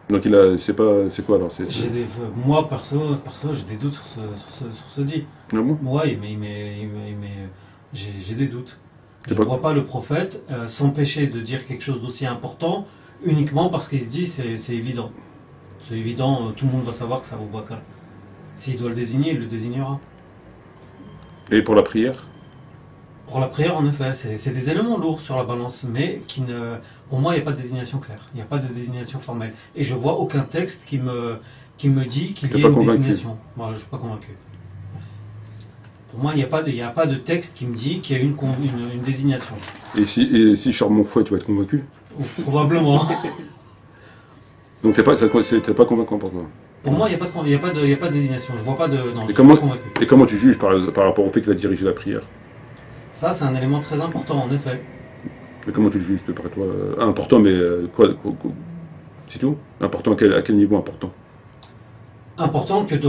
Donc c'est quoi alors? Moi perso, j'ai des doutes sur ce dit. Ah bon? Oui, mais j'ai des doutes. Je ne vois pas le prophète s'empêcher de dire quelque chose d'aussi important uniquement parce qu'il se dit c'est évident. C'est évident, tout le monde va savoir que c'est Abou Bakr. S'il doit le désigner, il le désignera. Et pour la prière? Pour la prière, en effet, c'est des éléments lourds sur la balance, mais pour moi, il n'y a pas de désignation claire. Il n'y a pas de désignation formelle. Et je vois aucun texte qui me dit qu'il y a une désignation. Voilà, je ne suis pas convaincu. Merci. Pour moi, il n'y a pas de texte qui me dit qu'il y a une désignation. Et si je sors mon fouet, tu vas être convaincu? Probablement. Donc t'es pas convaincant pour toi? Pour moi, il n'y a pas de désignation. Je vois pas de. Non, je suis pas convaincu. Et comment tu juges par rapport au fait qu'il a dirigé la prière? Ça, c'est un élément très important, en effet. Mais comment tu le juges, par toi? Important, mais quoi c'est tout? Important à quel niveau important? Important en tout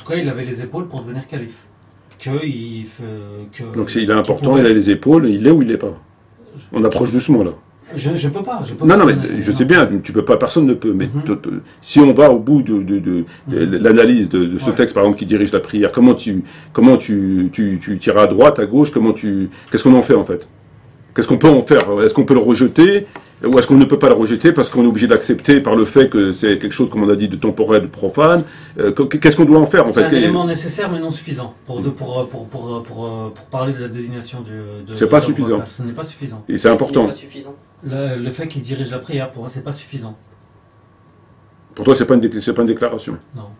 cas, il avait les épaules pour devenir calife. Donc s'il est important, il a les épaules, il l'est ou il l'est pas? On approche doucement là. Je peux pas. Non, mais je sais bien, tu peux pas, personne ne peut. Mais si on va au bout de l'analyse de ce texte, par exemple, qui dirige la prière, comment tu tireras à droite, à gauche, qu'est-ce qu'on en fait en fait? Qu'est-ce qu'on peut en faire? Est-ce qu'on peut le rejeter? Ou est-ce qu'on ne peut pas le rejeter parce qu'on est obligé d'accepter par le fait que c'est quelque chose, comme on a dit, de temporel, de profane? Qu'est-ce qu'on doit en faire en fait? C'est un élément nécessaire mais non suffisant pour parler de la désignation c'est pas suffisant. Ce n'est pas suffisant. Et c'est important. Le fait qu'il dirige la prière, pour moi, c'est pas suffisant. Pour toi, c'est pas une déclaration? Non.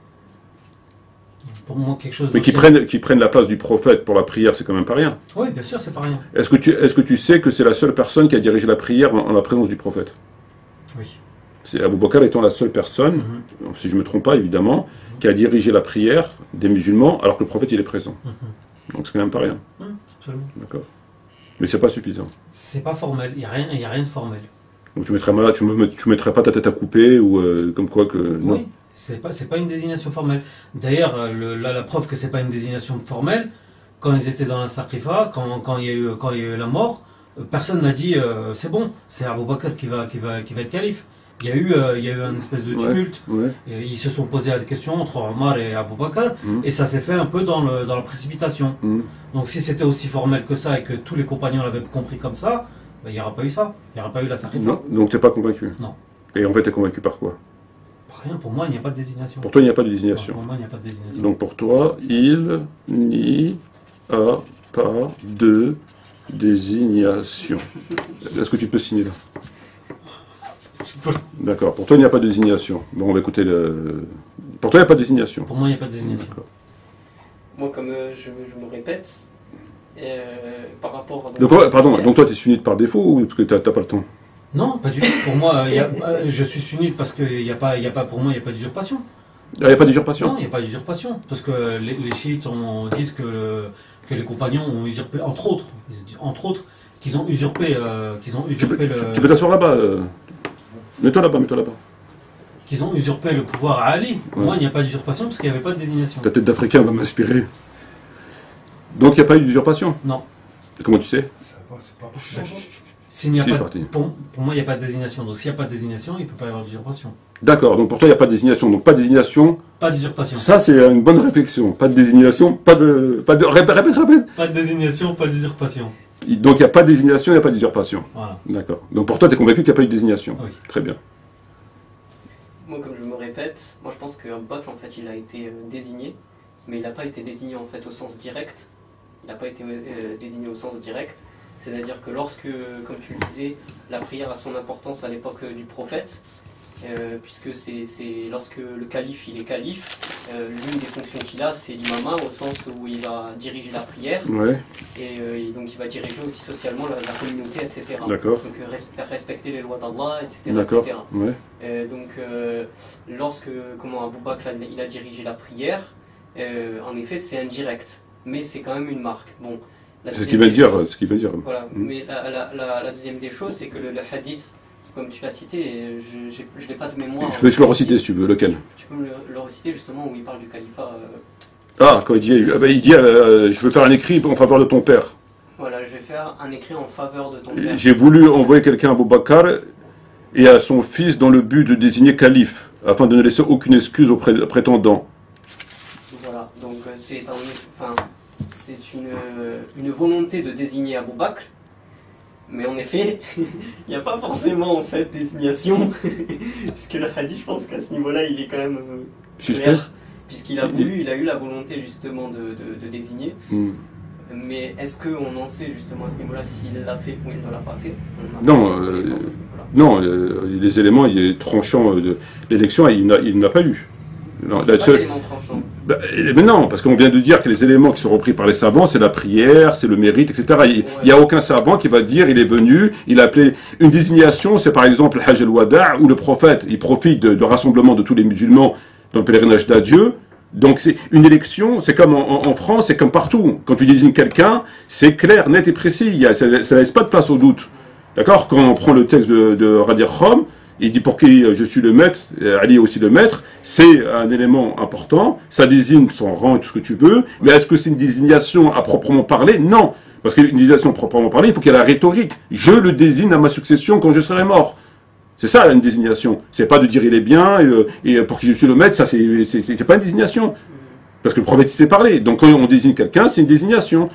Pour moi, quelque chose. Mais qui prennent la place du prophète pour la prière, c'est quand même pas rien. Oui, bien sûr, c'est pas rien. Est-ce que tu sais que c'est la seule personne qui a dirigé la prière en la présence du prophète? Oui. C'est Abou Bakr étant la seule personne, si je ne me trompe pas évidemment, qui a dirigé la prière des musulmans alors que le prophète il est présent. Donc c'est quand même pas rien. Absolument. D'accord. Mais c'est pas suffisant. C'est pas formel, il n'y a rien de formel. Donc tu mettrais pas ta tête à couper ou comme quoi que... Non. Oui, c'est pas une désignation formelle. D'ailleurs, la preuve que c'est pas une désignation formelle, quand ils étaient dans la Saqifa, quand il y a eu la mort, personne n'a dit c'est bon, c'est Abou Bakr qui va être calife. Il y a eu un espèce de tumulte. Ouais. Et ils se sont posé la question entre Omar et Abou Bakr, et ça s'est fait un peu dans la précipitation. Donc si c'était aussi formel que ça et que tous les compagnons l'avaient compris comme ça, ben, il n'y aura pas eu ça. Il n'y aura pas eu la Saqifa. Donc tu n'es pas convaincu? Non. Et en fait, tu es convaincu par quoi? Rien, pour moi, il n'y a pas de désignation. Pour toi, il n'y a pas de désignation. Pour moi, il n'y a pas de désignation. Donc pour toi, il n'y a pas de désignation. Est-ce que tu peux signer là? D'accord. Pour toi, il n'y a pas de désignation. Bon, on va écouter le... Pour toi, il n'y a pas de désignation. Pour moi, il n'y a pas de désignation. Moi, comme je me répète, par rapport à... Donc, pardon, donc toi, tu es sunnite par défaut ou parce que tu n'as pas le temps? Non, pas du tout. Pour moi, je suis sunnite parce que pour moi, il n'y a pas d'usurpation. Il n'y a pas d'usurpation? Non, il n'y a pas d'usurpation. Parce que les chiites disent que les compagnons ont usurpé, entre autres, qu'ils ont usurpé, Tu peux t'asseoir là-bas. Mets-toi là-bas. Qu'ils ont usurpé le pouvoir à Ali. Pour moi, il n'y a pas d'usurpation parce qu'il n'y avait pas de désignation. Ta tête d'Africain va m'inspirer. Donc, il n'y a pas eu d'usurpation? Non. Et comment tu sais? C'est pas Pour moi, il n'y a pas de désignation. Donc, s'il n'y a pas de désignation, il ne peut pas y avoir d'usurpation. D'accord, donc pour toi, il n'y a pas de désignation. Donc, pas de désignation. Pas d'usurpation. Ça, c'est une bonne réflexion. Pas de désignation, répète. Pas de désignation, pas d'usurpation. Donc, il n'y a pas de désignation, il n'y a pas d'usurpation. Voilà. D'accord. Donc, pour toi, tu es convaincu qu'il n'y a pas eu de désignation. Oui. Très bien. Moi, comme je me répète, moi je pense que Abou Bakr, en fait, il a été désigné, mais il n'a pas été désigné en fait au sens direct. Il n'a pas été désigné au sens direct. C'est-à-dire que lorsque, comme tu le disais, la prière a son importance à l'époque du prophète, puisque c'est lorsque le calife il est calife, l'une des fonctions qu'il a c'est l'imama au sens où il va diriger la prière et donc il va diriger aussi socialement la communauté, etc. D'accord. Donc faire respecter les lois d'Allah, etc. D'accord. etc. Donc lorsque Abou Bakr il a dirigé la prière, en effet c'est indirect, mais c'est quand même une marque. Bon, c'est ce qu'il veut dire. Voilà. Mais la deuxième des choses, c'est que le hadith, comme tu l'as cité, je ne l'ai pas de mémoire. Je peux le reciter si tu veux, lequel? Tu peux le reciter justement où il parle du califat. Ah, quand il dit je veux faire un écrit en faveur de ton père. Voilà, je vais faire un écrit en faveur de ton père. J'ai voulu envoyer quelqu'un à Abou Bakr et à son fils dans le but de désigner calife, afin de ne laisser aucune excuse aux prétendants. Voilà, donc c'est une volonté de désigner Abou Bakr, mais en effet, il n'y a pas forcément en fait désignation, puisque le hadith, je pense qu'à ce niveau-là, il est quand même clair, puisqu'il a eu la volonté justement de désigner. Mais est-ce qu'on en sait justement à ce niveau-là s'il l'a fait ou il ne l'a pas fait? Non, les éléments tranchants de l'élection, il n'a pas eu. Non, mais non, parce qu'on vient de dire que les éléments qui sont repris par les savants, c'est la prière, c'est le mérite, etc. Il n'y a aucun savant qui va dire il est venu, il a appelé une désignation, c'est par exemple le Hajj al-Wada' où le prophète il profite de rassemblement de tous les musulmans dans le pèlerinage d'adieu. Donc c'est une élection, c'est comme en France, c'est comme partout. Quand tu désignes quelqu'un, c'est clair, net et précis, ça ne laisse pas de place au doute. D'accord? Quand on prend le texte de Radir Khom, il dit pour qui je suis le maître, Ali est aussi le maître, c'est un élément important, ça désigne son rang et tout ce que tu veux, mais est-ce que c'est une désignation à proprement parler? Non, parce qu'une désignation à proprement parler, il faut qu'il y ait la rhétorique. Je le désigne à ma succession quand je serai mort. C'est ça une désignation. C'est pas de dire il est bien et pour qui je suis le maître, ça c'est pas une désignation. Parce que le prophète s'est parlé. Donc quand on désigne quelqu'un, c'est une désignation.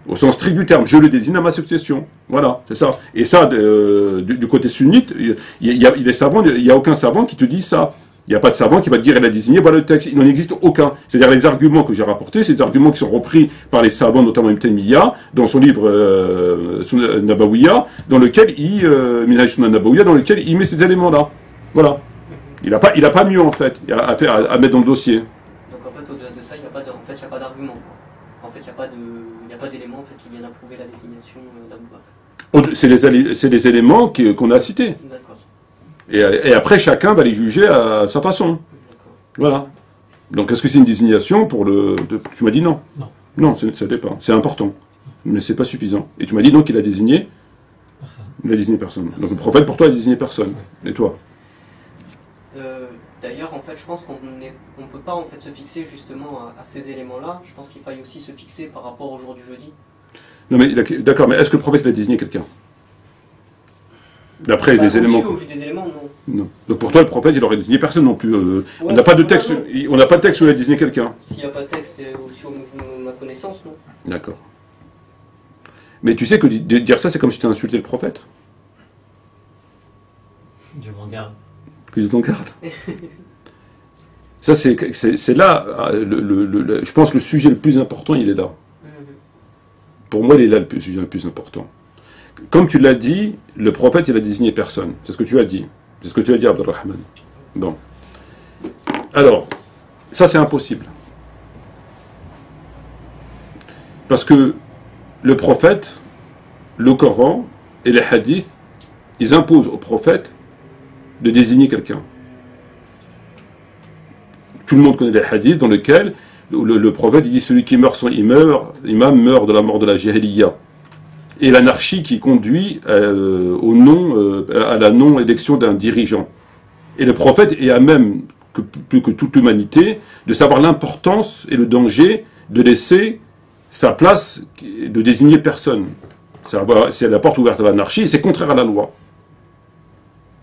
Au sens strict du terme, je le désigne à ma succession. Voilà, c'est ça. Et ça, du côté sunnite, il n'y a aucun savant qui te dit ça. Il n'y a pas de savant qui va te dire, elle a désigné, voilà le texte. Il n'en existe aucun. C'est-à-dire les arguments que j'ai rapportés, c'est des arguments qui sont repris par les savants, notamment Ibn Taymiyyah, dans son livre Nabawiya, dans lequel Minhaj Sunan Nabawiya, dans lequel il met ces éléments-là. Voilà. Il n'a pas mieux, en fait, à mettre dans le dossier. Donc en fait, au-delà de ça, il n'y a pas d'argument. En fait, il n'y a pas d'éléments en fait, qui viennent approuver la désignation d'Abou Bakr. C'est les éléments qu'on a cités. D'accord. Et après, chacun va les juger à sa façon. Voilà. Donc, est-ce que c'est une désignation pour le... Tu m'as dit non. Non. Non, ça dépend. C'est important. Mais c'est pas suffisant. Et tu m'as dit donc qu'il a désigné Personne. Il a désigné personne. Donc le prophète, pour toi, il a désigné personne. Et toi? D'ailleurs, en fait, je pense qu'on ne peut pas en fait, se fixer justement à ces éléments-là. Je pense qu'il faille aussi se fixer par rapport au jour du jeudi. Non, mais d'accord, mais est-ce que le prophète il a désigné quelqu'un? D'après des éléments. Au vu des éléments, non. Non. Donc pour toi, le prophète, il aurait désigné personne non plus. Ouais, on n'a pas de non, texte. non. On n'a pas de texte où il a désigné quelqu'un. S'il n'y a pas de texte, aussi au niveau de ma connaissance, non. D'accord. Mais tu sais que de dire ça, c'est comme si tu as insulté le prophète. Dieu m'en garde. Que Dieu t'en garde. Ça, c'est là, je pense que le sujet le plus important, il est là. Pour moi, il est là le sujet le plus important. Comme tu l'as dit, le prophète, il a désigné personne. C'est ce que tu as dit. C'est ce que tu as dit, Abdelrahman. Bon. Alors, ça, c'est impossible. Parce que le prophète, le Coran et les hadiths, ils imposent au prophète de désigner quelqu'un. Tout le monde connaît les hadiths dans lesquels le prophète il dit celui qui meurt sans imam meurt de la mort de la jahiliya. Et l'anarchie qui conduit à la non-élection d'un dirigeant. Et le prophète est à même, plus que toute l'humanité, de savoir l'importance et le danger de laisser sa place, de désigner personne. C'est la porte ouverte à l'anarchie et c'est contraire à la loi.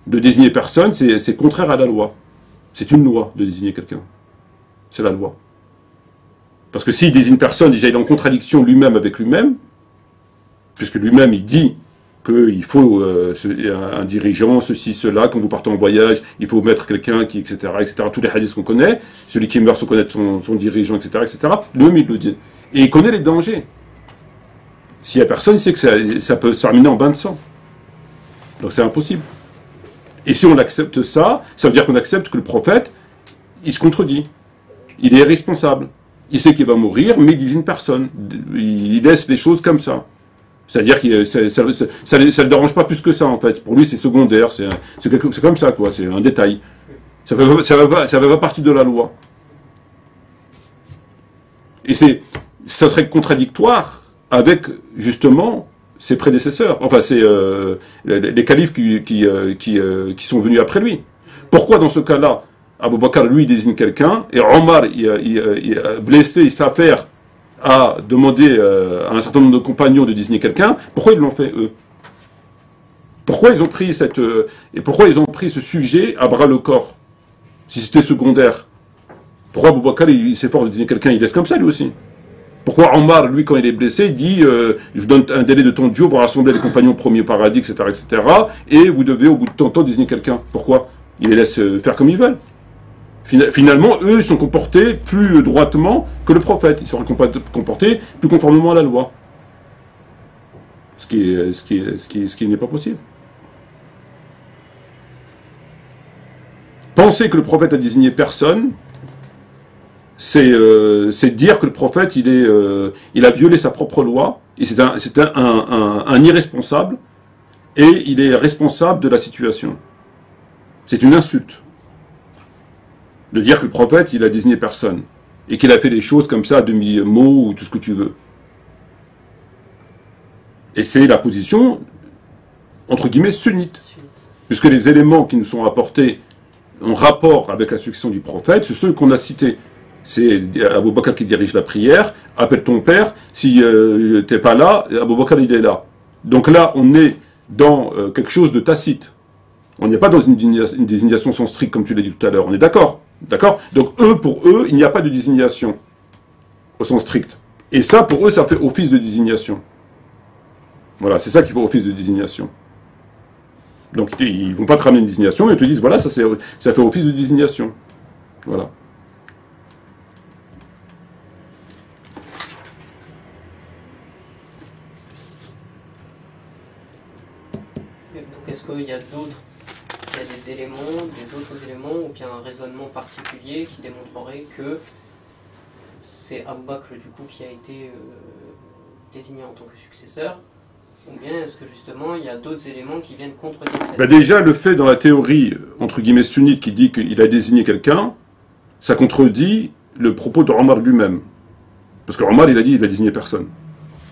De désigner personne, c'est contraire à la loi. C'est une loi de désigner quelqu'un. C'est la loi. Parce que s'il désigne personne, déjà il est en contradiction lui-même avec lui-même, puisque lui-même il dit qu'il faut un dirigeant, ceci, cela, quand vous partez en voyage, il faut mettre quelqu'un qui, etc., etc., tous les hadiths qu'on connaît, celui qui meurt sans connaître son dirigeant, etc., etc., lui-même il le dit. Et il connaît les dangers. S'il n'y a personne, il sait que ça peut s'arminer en bain de sang. Donc c'est impossible. Et si on accepte ça, ça veut dire qu'on accepte que le prophète, il se contredit. Il est irresponsable. Il sait qu'il va mourir, mais il désigne personne. Il laisse les choses comme ça. C'est-à-dire que ça ne le dérange pas plus que ça, en fait. Pour lui, c'est secondaire. C'est comme ça, quoi. C'est un détail. Ça ne fait pas partie de la loi. Et ça serait contradictoire avec, justement, ses prédécesseurs. Enfin, c'est les califes qui sont venus après lui. Pourquoi, dans ce cas-là, Abu Bakr, lui, désigne quelqu'un, et Omar, il blessé, il s'affaire à demander à un certain nombre de compagnons de désigner quelqu'un, pourquoi ils l'ont fait, eux? Pourquoi ils ont pris ce sujet à bras-le-corps, si c'était secondaire? Pourquoi Abu Bakr, il s'efforce de désigner quelqu'un, il laisse comme ça, lui aussi? Pourquoi Omar, lui, quand il est blessé, il dit je donne un délai de temps de jour pour rassembler les compagnons au premier paradis, etc., etc., et vous devez, au bout de tant de temps, désigner quelqu'un? Pourquoi? Il les laisse faire comme ils veulent. Finalement, eux, ils sont comportés plus droitement que le prophète. Ils seraient comportés plus conformément à la loi. Ce qui n'est pas possible. Penser que le prophète a désigné personne, c'est dire que le prophète, il a violé sa propre loi, et c'est un irresponsable, et il est responsable de la situation. C'est une insulte de dire que le prophète, il a désigné personne, et qu'il a fait des choses comme ça, à demi-mot, ou tout ce que tu veux. Et c'est la position, entre guillemets, sunnite. Puisque les éléments qui nous sont apportés en rapport avec la succession du prophète, c'est ceux qu'on a cités. C'est Abu Bakr qui dirige la prière, appelle ton père, si t'es pas là, Abu Bakr il est là. Donc là, on est dans quelque chose de tacite. On n'est pas dans une désignation sans strict, comme tu l'as dit tout à l'heure. On est d'accord? D'accord? Donc pour eux, il n'y a pas de désignation au sens strict. Et ça, pour eux, ça fait office de désignation. Voilà, c'est ça qui fait office de désignation. Donc ils ne vont pas te ramener une désignation, mais ils te disent, voilà, ça fait office de désignation. Voilà. Donc est-ce qu'il y a des éléments, des autres éléments, ou bien un raisonnement particulier qui démontrerait que c'est Abu Bakr du coup qui a été désigné en tant que successeur, Ou bien est-ce que justement il y a d'autres éléments qui viennent contredire cette Ben déjà, le fait dans la théorie, entre guillemets, sunnite, qui dit qu'il a désigné quelqu'un, ça contredit le propos de Omar lui-même. Parce que Omar, il a dit qu'il a désigné personne.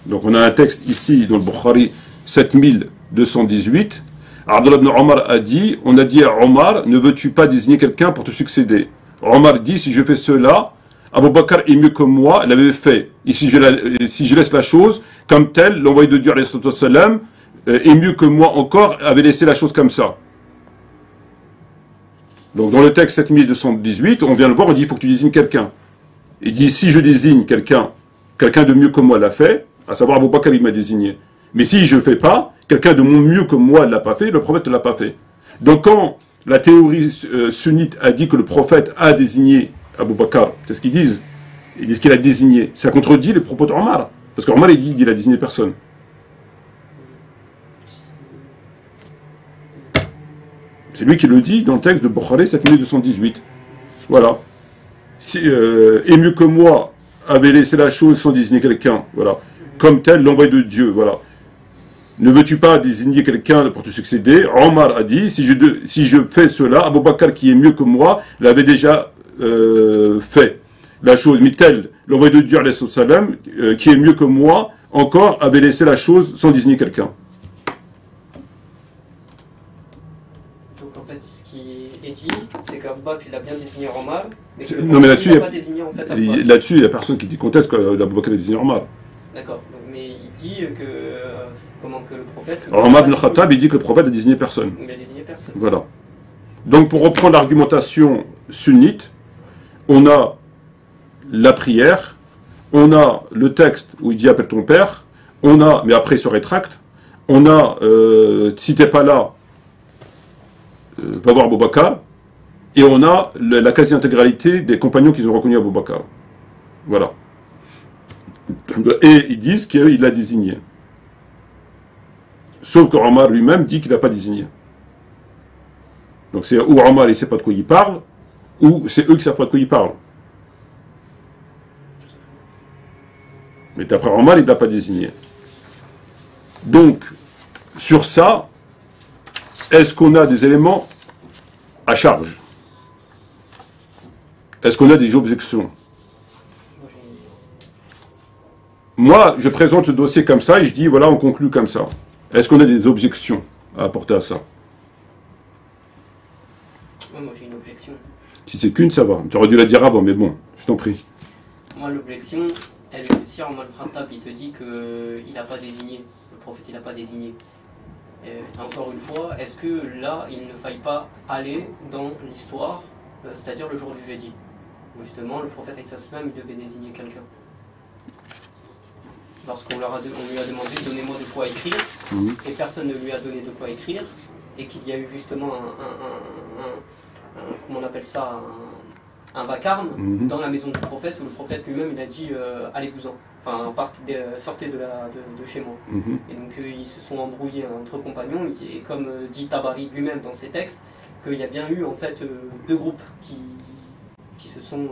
Donc on a un texte ici, dans le Bukhari 7218. Abdullah ibn Omar a dit, on a dit à Omar, ne veux-tu pas désigner quelqu'un pour te succéder? Omar dit, si je fais cela, Abu Bakr est mieux que moi, l'avait fait. Et si je laisse la chose comme telle, l'envoyé de Dieu, alayhi salam, est mieux que moi encore, avait laissé la chose comme ça. Donc dans le texte 7218, on vient le voir, on dit, il faut que tu désignes quelqu'un. Il dit, si je désigne quelqu'un de mieux que moi l'a fait, à savoir Abu Bakr, il m'a désigné. Mais si je ne fais pas, quelqu'un de mieux que moi ne l'a pas fait, le prophète ne l'a pas fait. Donc quand la théorie sunnite a dit que le prophète a désigné Abu Bakr, c'est ce qu'ils disent. Ils disent qu'il a désigné. Ça contredit les propos d'Omar. Parce qu'Omar, il dit qu'il a désigné personne. C'est lui qui le dit dans le texte de Bukhari 7218. Voilà. Et mieux que moi avait laissé la chose sans désigner quelqu'un. Voilà. Comme tel, l'envoyé de Dieu. Voilà. Ne veux-tu pas désigner quelqu'un pour te succéder? Omar a dit, si je fais cela, Abu Bakr qui est mieux que moi l'avait déjà fait. La chose, mais tel, l'envoyé de Dieu, alayhi salam, qui est mieux que moi, encore, avait laissé la chose sans désigner quelqu'un. Donc en fait, ce qui est dit, c'est qu'Abu Bakr il a bien désigné Omar, mais que Non, mais là-dessus, il n'a pas désigné en fait Abu Bakr. Là-dessus, il n'y a personne qui conteste qu'Abu Bakr a désigné Omar. D'accord, mais il dit que, que le prophète... Omar ibn Khattab, il dit que le prophète a désigné personne. Il a désigné personne. Voilà. Donc, pour reprendre l'argumentation sunnite, on a la prière, on a le texte où il dit appelle ton père, on a, mais après il se rétracte, on a, si t'es pas là, va voir Abu Bakr, et on a la quasi-intégralité des compagnons qui ont reconnu Abu Bakr. Voilà. Et ils disent qu'il l'a désigné. Sauf que Omar lui-même dit qu'il n'a pas désigné. Donc c'est ou Omar il ne sait pas de quoi il parle, ou c'est eux qui ne savent pas de quoi ils parlent. Mais d'après Omar, il ne l'a pas désigné. Donc, sur ça, est-ce qu'on a des éléments à charge? Est-ce qu'on a des objections? Moi, je présente ce dossier comme ça et je dis, voilà, on conclut comme ça. Est-ce qu'on a des objections à apporter à ça? Moi, j'ai une objection. Si c'est qu'une, ça va. Tu aurais dû la dire avant, mais bon, je t'en prie. Moi, l'objection, elle est aussi en Khattab, il te dit qu'il n'a pas désigné, le prophète il n'a pas désigné. Encore une fois, est-ce que là, il ne faille pas aller dans l'histoire, c'est-à-dire le jour du jeudi? Justement, le prophète il devait désigner quelqu'un. Lorsqu'on lui a demandé donnez-moi de quoi écrire, et personne ne lui a donné de quoi écrire, et qu'il y a eu justement comment on appelle ça, un vacarme dans la maison du prophète, où le prophète lui-même il a dit allez-vous-en, enfin sortez de chez moi. Et donc ils se sont embrouillés entre compagnons, et comme dit Tabari lui-même dans ses textes, qu'il y a bien eu en fait deux groupes qui se sont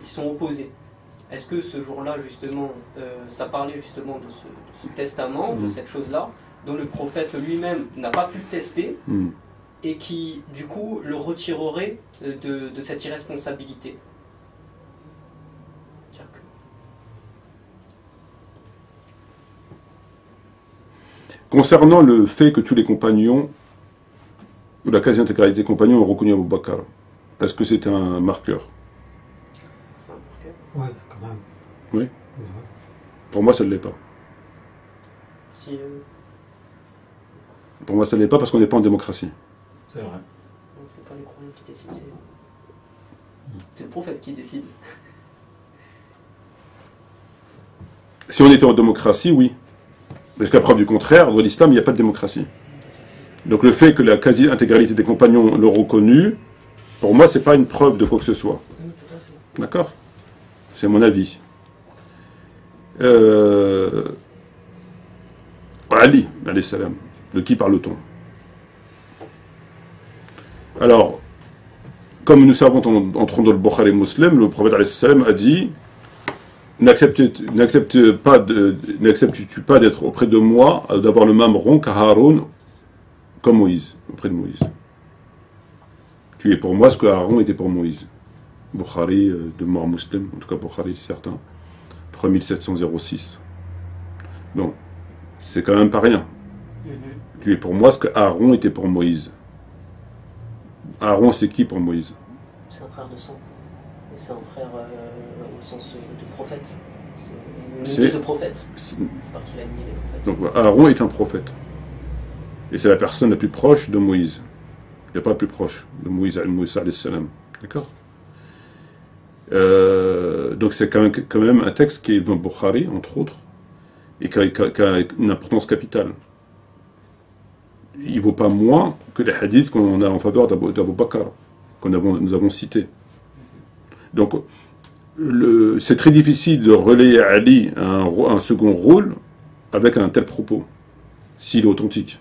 qui sont opposés. Est-ce que ce jour-là justement ça parlait justement de ce testament, de cette chose-là, dont le prophète lui-même n'a pas pu tester, et qui, du coup, le retirerait de cette irresponsabilité. Concernant le fait que tous les compagnons, ou la quasi-intégralité des compagnons ont reconnu Abu Bakr, est-ce que c'est un marqueur? C'est un marqueur? Oui, quand même. Oui. Pour moi, ça ne l'est pas. Si, Pour moi, ça ne l'est pas parce qu'on n'est pas en démocratie. C'est vrai. non, c'est pas les croyants qui décident, c'est le prophète qui décide. Si on était en démocratie, oui. Jusqu'à preuve du contraire, dans l'islam, il n'y a pas de démocratie. Donc le fait que la quasi-intégralité des compagnons l'ont reconnu, pour moi, ce n'est pas une preuve de quoi que ce soit. D'accord? C'est mon avis. Ali, alayhi salam, de qui parle-t-on? Alors, comme nous savons en entrant dans le Bukhari Muslim, le prophète alayhi salam a dit n'acceptes-tu pas d'être auprès de moi, d'avoir le même rang qu'Aaron, comme Moïse, auprès de Moïse. Tu es pour moi ce que Aaron était pour Moïse. Bukhari, de mort musulman, en tout cas Bukhari, certain. 3706. Donc, c'est quand même pas rien. Tu es pour moi ce que Aaron était pour Moïse. Aaron, c'est qui pour Moïse? C'est un frère de sang. Et c'est un frère au sens de prophète. C'est une lignée de prophète. Partie de la lignée des prophètes. Donc, Aaron est un prophète. Et c'est la personne la plus proche de Moïse. Il n'y a pas plus proche de Moïse alayhi salam. D'accord? Donc c'est quand même un texte qui est dans Bukhari, entre autres, et qui a une importance capitale. Il ne vaut pas moins que les hadiths qu'on a en faveur d'Abu Bakr, nous avons cités. Donc c'est très difficile de relayer à Ali un second rôle avec un tel propos, s'il est authentique.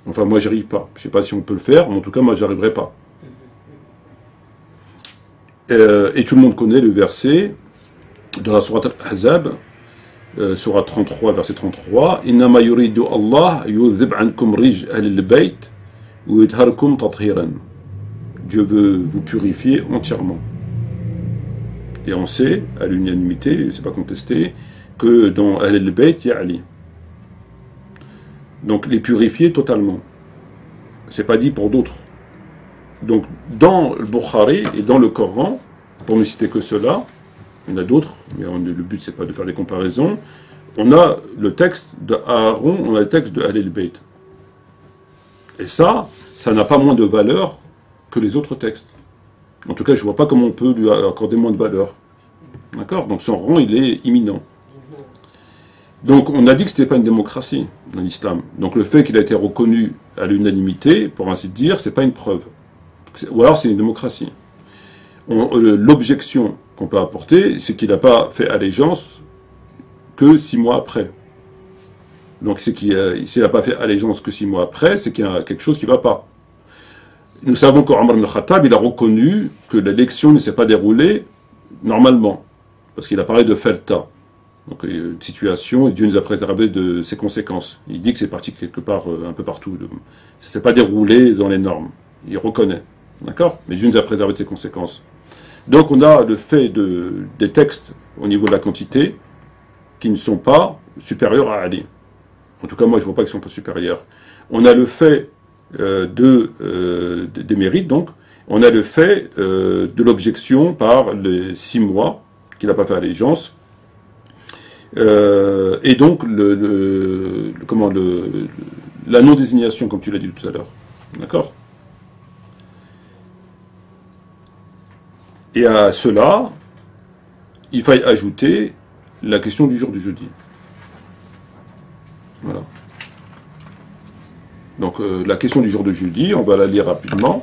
Enfin, moi, j'arrive pas. Je ne sais pas si on peut le faire, mais en tout cas, moi, j'arriverai pas. Et tout le monde connaît le verset de la sourate Al-Ahzab, sourate 33, verset 33. Innama yuridu Allah yudhib ankum rij al-bayt wa yudharkum tathiran. Dieu veut vous purifier entièrement. Et on sait, à l'unanimité, c'est pas contesté, que dans Al-Bayt, il y a Ali. Donc les purifier totalement. C'est pas dit pour d'autres. Donc dans le Bukhari et dans le Coran, pour ne citer que cela, il y en a d'autres, mais le but c'est pas de faire des comparaisons, on a le texte de Aaron, on a le texte de Al-Bayt. Et ça n'a pas moins de valeur que les autres textes. En tout cas, je vois pas comment on peut lui accorder moins de valeur. D'accord? Donc son rang, il est imminent. Donc on a dit que ce n'était pas une démocratie dans l'islam. Donc le fait qu'il a été reconnu à l'unanimité, pour ainsi dire, c'est pas une preuve. Ou alors c'est une démocratie. L'objection qu'on peut apporter, c'est qu'il n'a pas fait allégeance que 6 mois après. Donc s'il n'a pas fait allégeance que 6 mois après, c'est qu'il y a quelque chose qui ne va pas. Nous savons qu'Omar ibn Khattab, il a reconnu que l'élection ne s'est pas déroulée normalement, parce qu'il a parlé de Felta. Donc une situation, et Dieu nous a préservé de ses conséquences. Il dit que c'est parti quelque part, un peu partout. Ça ne s'est pas déroulé dans les normes. Il reconnaît. D'accord? Mais Dieu nous a préservé de ses conséquences. Donc on a le fait des textes au niveau de la quantité qui ne sont pas supérieurs à Ali. En tout cas, moi je ne vois pas qu'ils ne sont pas supérieurs. On a le fait des mérites, donc. On a le fait de l'objection par les 6 mois qu'il n'a pas fait allégeance. Et donc la non-désignation, comme tu l'as dit tout à l'heure. D'accord? Et à cela, il faille ajouter la question du jour du jeudi. Voilà. Donc la question du jour de jeudi, on va la lire rapidement.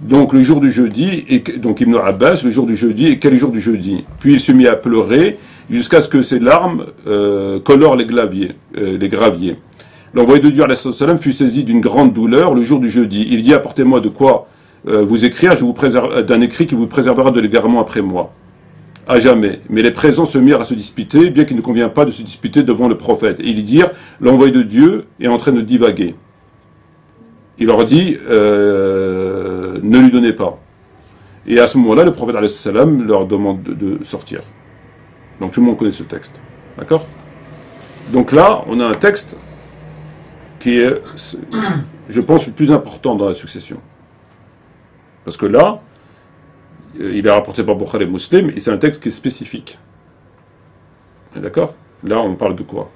Donc le jour du jeudi, donc Ibn Abbas, le jour du jeudi, et quel jour du jeudi? Puis il se mit à pleurer jusqu'à ce que ses larmes colorent les graviers. L'envoyé de Dieu, alayhi salam, fut saisi d'une grande douleur le jour du jeudi. Il dit, apportez-moi de quoi vous écrire, je vous préserve d'un écrit qui vous préservera de l'égarement après moi. À jamais. Mais les présents se mirent à se disputer, bien qu'il ne convient pas de se disputer devant le prophète. Et ils dirent, l'envoyé de Dieu est en train de divaguer. Il leur dit, ne lui donnez pas. Et à ce moment-là, le prophète alayhi salam leur demande de sortir. Donc tout le monde connaît ce texte. D'accord? Donc là, on a un texte qui est, je pense, le plus important dans la succession. Parce que là, il est rapporté par Bukhari et Muslim, et c'est un texte qui est spécifique. D'accord? Là, on parle de quoi?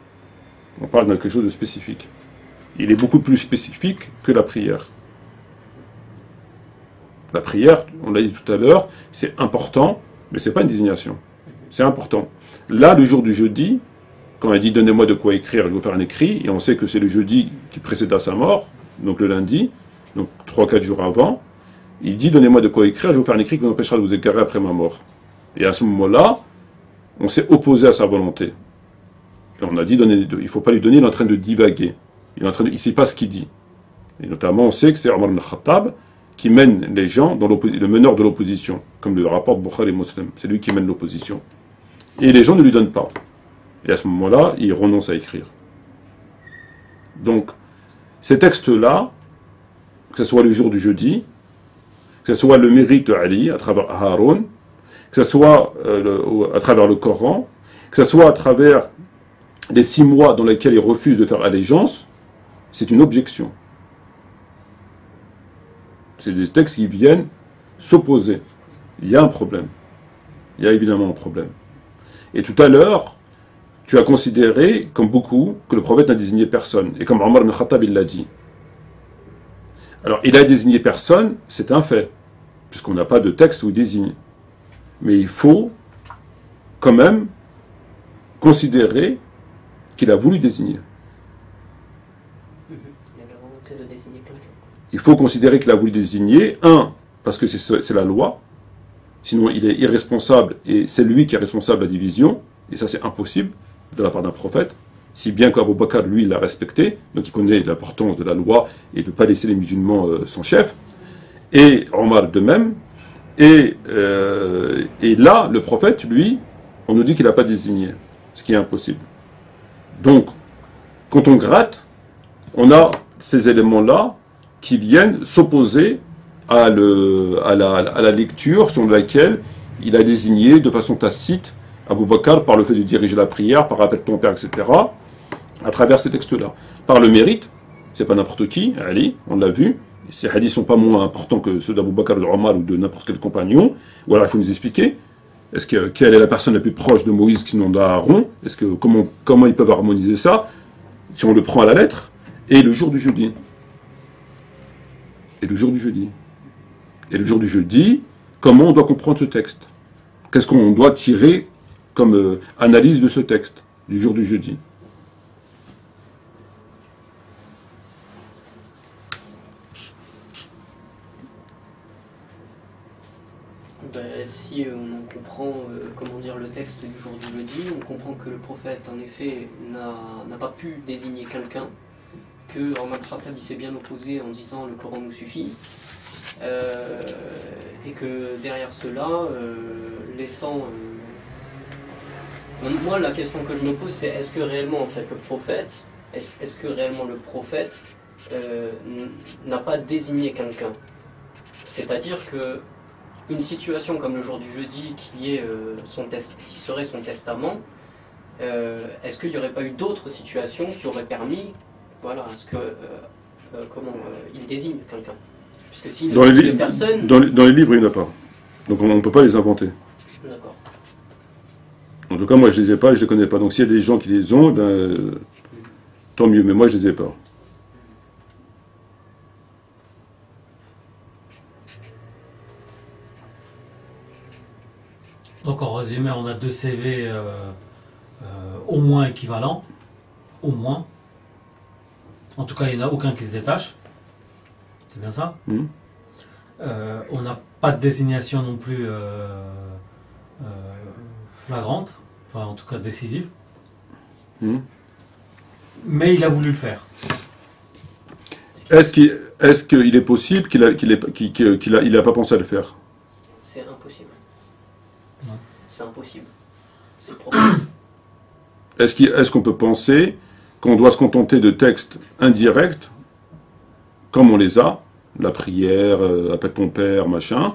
On parle de quelque chose de spécifique. Il est beaucoup plus spécifique que la prière. La prière, on l'a dit tout à l'heure, c'est important, mais ce n'est pas une désignation. C'est important. Là, le jour du jeudi, quand il dit « Donnez-moi de quoi écrire, je vais vous faire un écrit », et on sait que c'est le jeudi qui précède à sa mort, donc le lundi, donc 3-4 jours avant, il dit « Donnez-moi de quoi écrire, je vais vous faire un écrit qui vous empêchera de vous égarer après ma mort ». Et à ce moment-là, on s'est opposé à sa volonté. Et on a dit « il ne faut pas lui donner, il est en train de divaguer. Il ne sait pas ce qu'il dit. » Et notamment, on sait que c'est Omar ibn Khattab qui mène les gens, le meneur de l'opposition, comme le rapporte Bukhari et Muslim. C'est lui qui mène l'opposition. Et les gens ne lui donnent pas. Et à ce moment-là, il renonce à écrire. Donc, ces textes-là, que ce soit le jour du jeudi, que ce soit le mérite de Ali à travers Haroun, que ce soit à travers le Coran, que ce soit à travers les 6 mois dans lesquels il refuse de faire allégeance, c'est une objection. C'est des textes qui viennent s'opposer. Il y a un problème. Il y a évidemment un problème. Et tout à l'heure, tu as considéré, comme beaucoup, que le prophète n'a désigné personne. Et comme Omar ibn Khattab, il l'a dit. Alors, il a désigné personne, c'est un fait, puisqu'on n'a pas de texte où il désigne. Mais il faut, quand même, considérer qu'il a voulu désigner. Il y a la volonté de désigner quelqu'un. Il faut considérer qu'il a voulu désigner, parce que c'est la loi, sinon il est irresponsable, et c'est lui qui est responsable de la division, et ça c'est impossible de la part d'un prophète, si bien qu'Abu Bakr, lui, l'a respecté, donc il connaît l'importance de la loi, et de ne pas laisser les musulmans sans chef, et Omar de même, et là, le prophète, lui, on nous dit qu'il n'a pas désigné, ce qui est impossible. Donc, quand on gratte, on a ces éléments-là qui viennent s'opposer à la lecture selon laquelle il a désigné de façon tacite Abu Bakr par le fait de diriger la prière, par rappel de ton père, etc., à travers ces textes-là. Par le mérite, c'est pas n'importe qui, Ali, on l'a vu, ces hadiths sont pas moins importants que ceux d'Abu Bakr, de Omar ou de n'importe quel compagnon, ou alors il faut nous expliquer, quelle est la personne la plus proche de Moïse sinon d'Aaron, comment ils peuvent harmoniser ça, si on le prend à la lettre, et le jour du jeudi. Et le jour du jeudi. Et le jour du jeudi, comment on doit comprendre ce texte? Qu'est-ce qu'on doit tirer comme analyse de ce texte, du jour du jeudi? Si on comprend comment dire le texte du jour du jeudi, on comprend que le prophète en effet n'a pas pu désigner quelqu'un, que Omar Khattab s'est bien opposé en disant le Coran nous suffit, et que derrière cela, laissant... Moi la question que je me pose c'est est-ce que réellement en fait le prophète, n'a pas désigné quelqu'un? C'est-à-dire que une situation comme le jour du jeudi qui serait son testament, est-ce qu'il n'y aurait pas eu d'autres situations qui auraient permis à ce que il désigne quelqu'un? Puisque s'il ne désigne personne... Dans les livres, il n'y en a pas. Donc on ne peut pas les inventer. D'accord. En tout cas, moi je ne les ai pas, je ne les connais pas. Donc s'il y a des gens qui les ont, tant mieux, mais moi je ne les ai pas. Donc en résumé, on a 2 CV au moins équivalents. Au moins. En tout cas, il n'y en a aucun qui se détache. C'est bien ça? On n'a pas de désignation non plus flagrante. Enfin, en tout cas, décisive. Mais il a voulu le faire. Est-ce qu'il est possible qu'il n'a pas pensé à le faire? C'est impossible. Ouais. C'est impossible. C'est probable. Est-ce qu'on peut penser qu'on doit se contenter de textes indirects, comme on les a, la prière, appelle ton père, machin,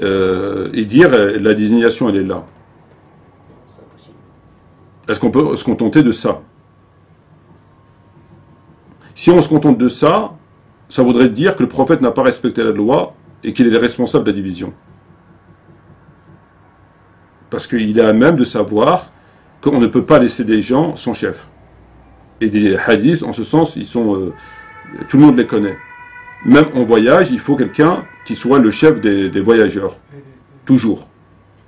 et dire la désignation elle est là? C'est impossible. Est-ce qu'on peut se contenter de ça? Si on se contente de ça, ça voudrait dire que le prophète n'a pas respecté la loi et qu'il est responsable de la division. Parce qu'il est à même de savoir qu'on ne peut pas laisser des gens sans chef. Et des hadiths, en ce sens, tout le monde les connaît. Même en voyage, il faut quelqu'un qui soit le chef des voyageurs. Toujours.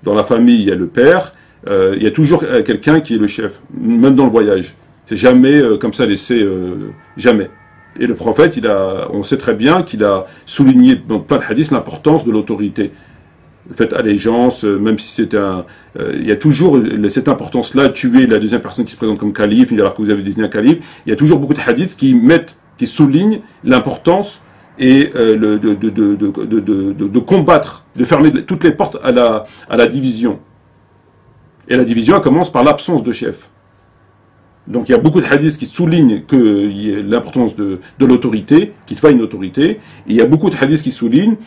Dans la famille, il y a le père, il y a toujours quelqu'un qui est le chef, même dans le voyage. C'est jamais comme ça laissé, jamais. Et le prophète, on sait très bien qu'il a souligné dans plein de hadiths l'importance de l'autorité. Faites allégeance, même si c'est il y a toujours cette importance-là, tuer la deuxième personne qui se présente comme calife, alors que vous avez désigné un calife. Il y a toujours beaucoup de hadiths qui soulignent l'importance et de combattre, de fermer toutes les portes à la division. Et la division, elle commence par l'absence de chef. Donc il y a beaucoup de hadiths qui soulignent l'importance de l'autorité, qu'il faille une autorité, et il y a beaucoup de hadiths qui soulignent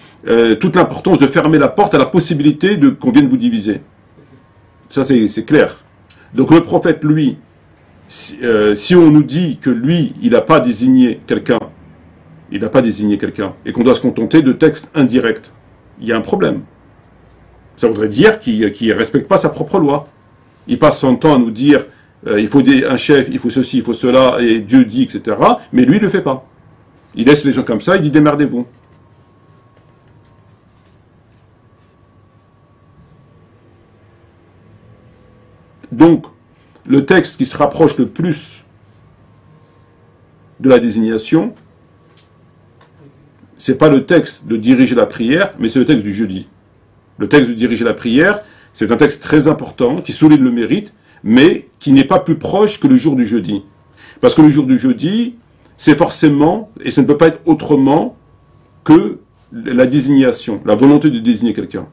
toute l'importance de fermer la porte à la possibilité qu'on vienne vous diviser. Ça c'est clair. Donc le prophète, lui, si on nous dit que lui, il n'a pas désigné quelqu'un, et qu'on doit se contenter de textes indirects, il y a un problème. Ça voudrait dire qu'il ne respecte pas sa propre loi. Il passe son temps à nous dire il faut un chef, il faut ceci, il faut cela, et Dieu dit, etc. Mais lui, il ne le fait pas. Il laisse les gens comme ça, il dit démerdez-vous. Donc, le texte qui se rapproche le plus de la désignation, c'est pas le texte de diriger la prière, mais c'est le texte du jeudi. Le texte de diriger la prière, c'est un texte très important, qui souligne le mérite, mais qui n'est pas plus proche que le jour du jeudi. Parce que le jour du jeudi, c'est forcément, et ça ne peut pas être autrement, que la désignation, la volonté de désigner quelqu'un.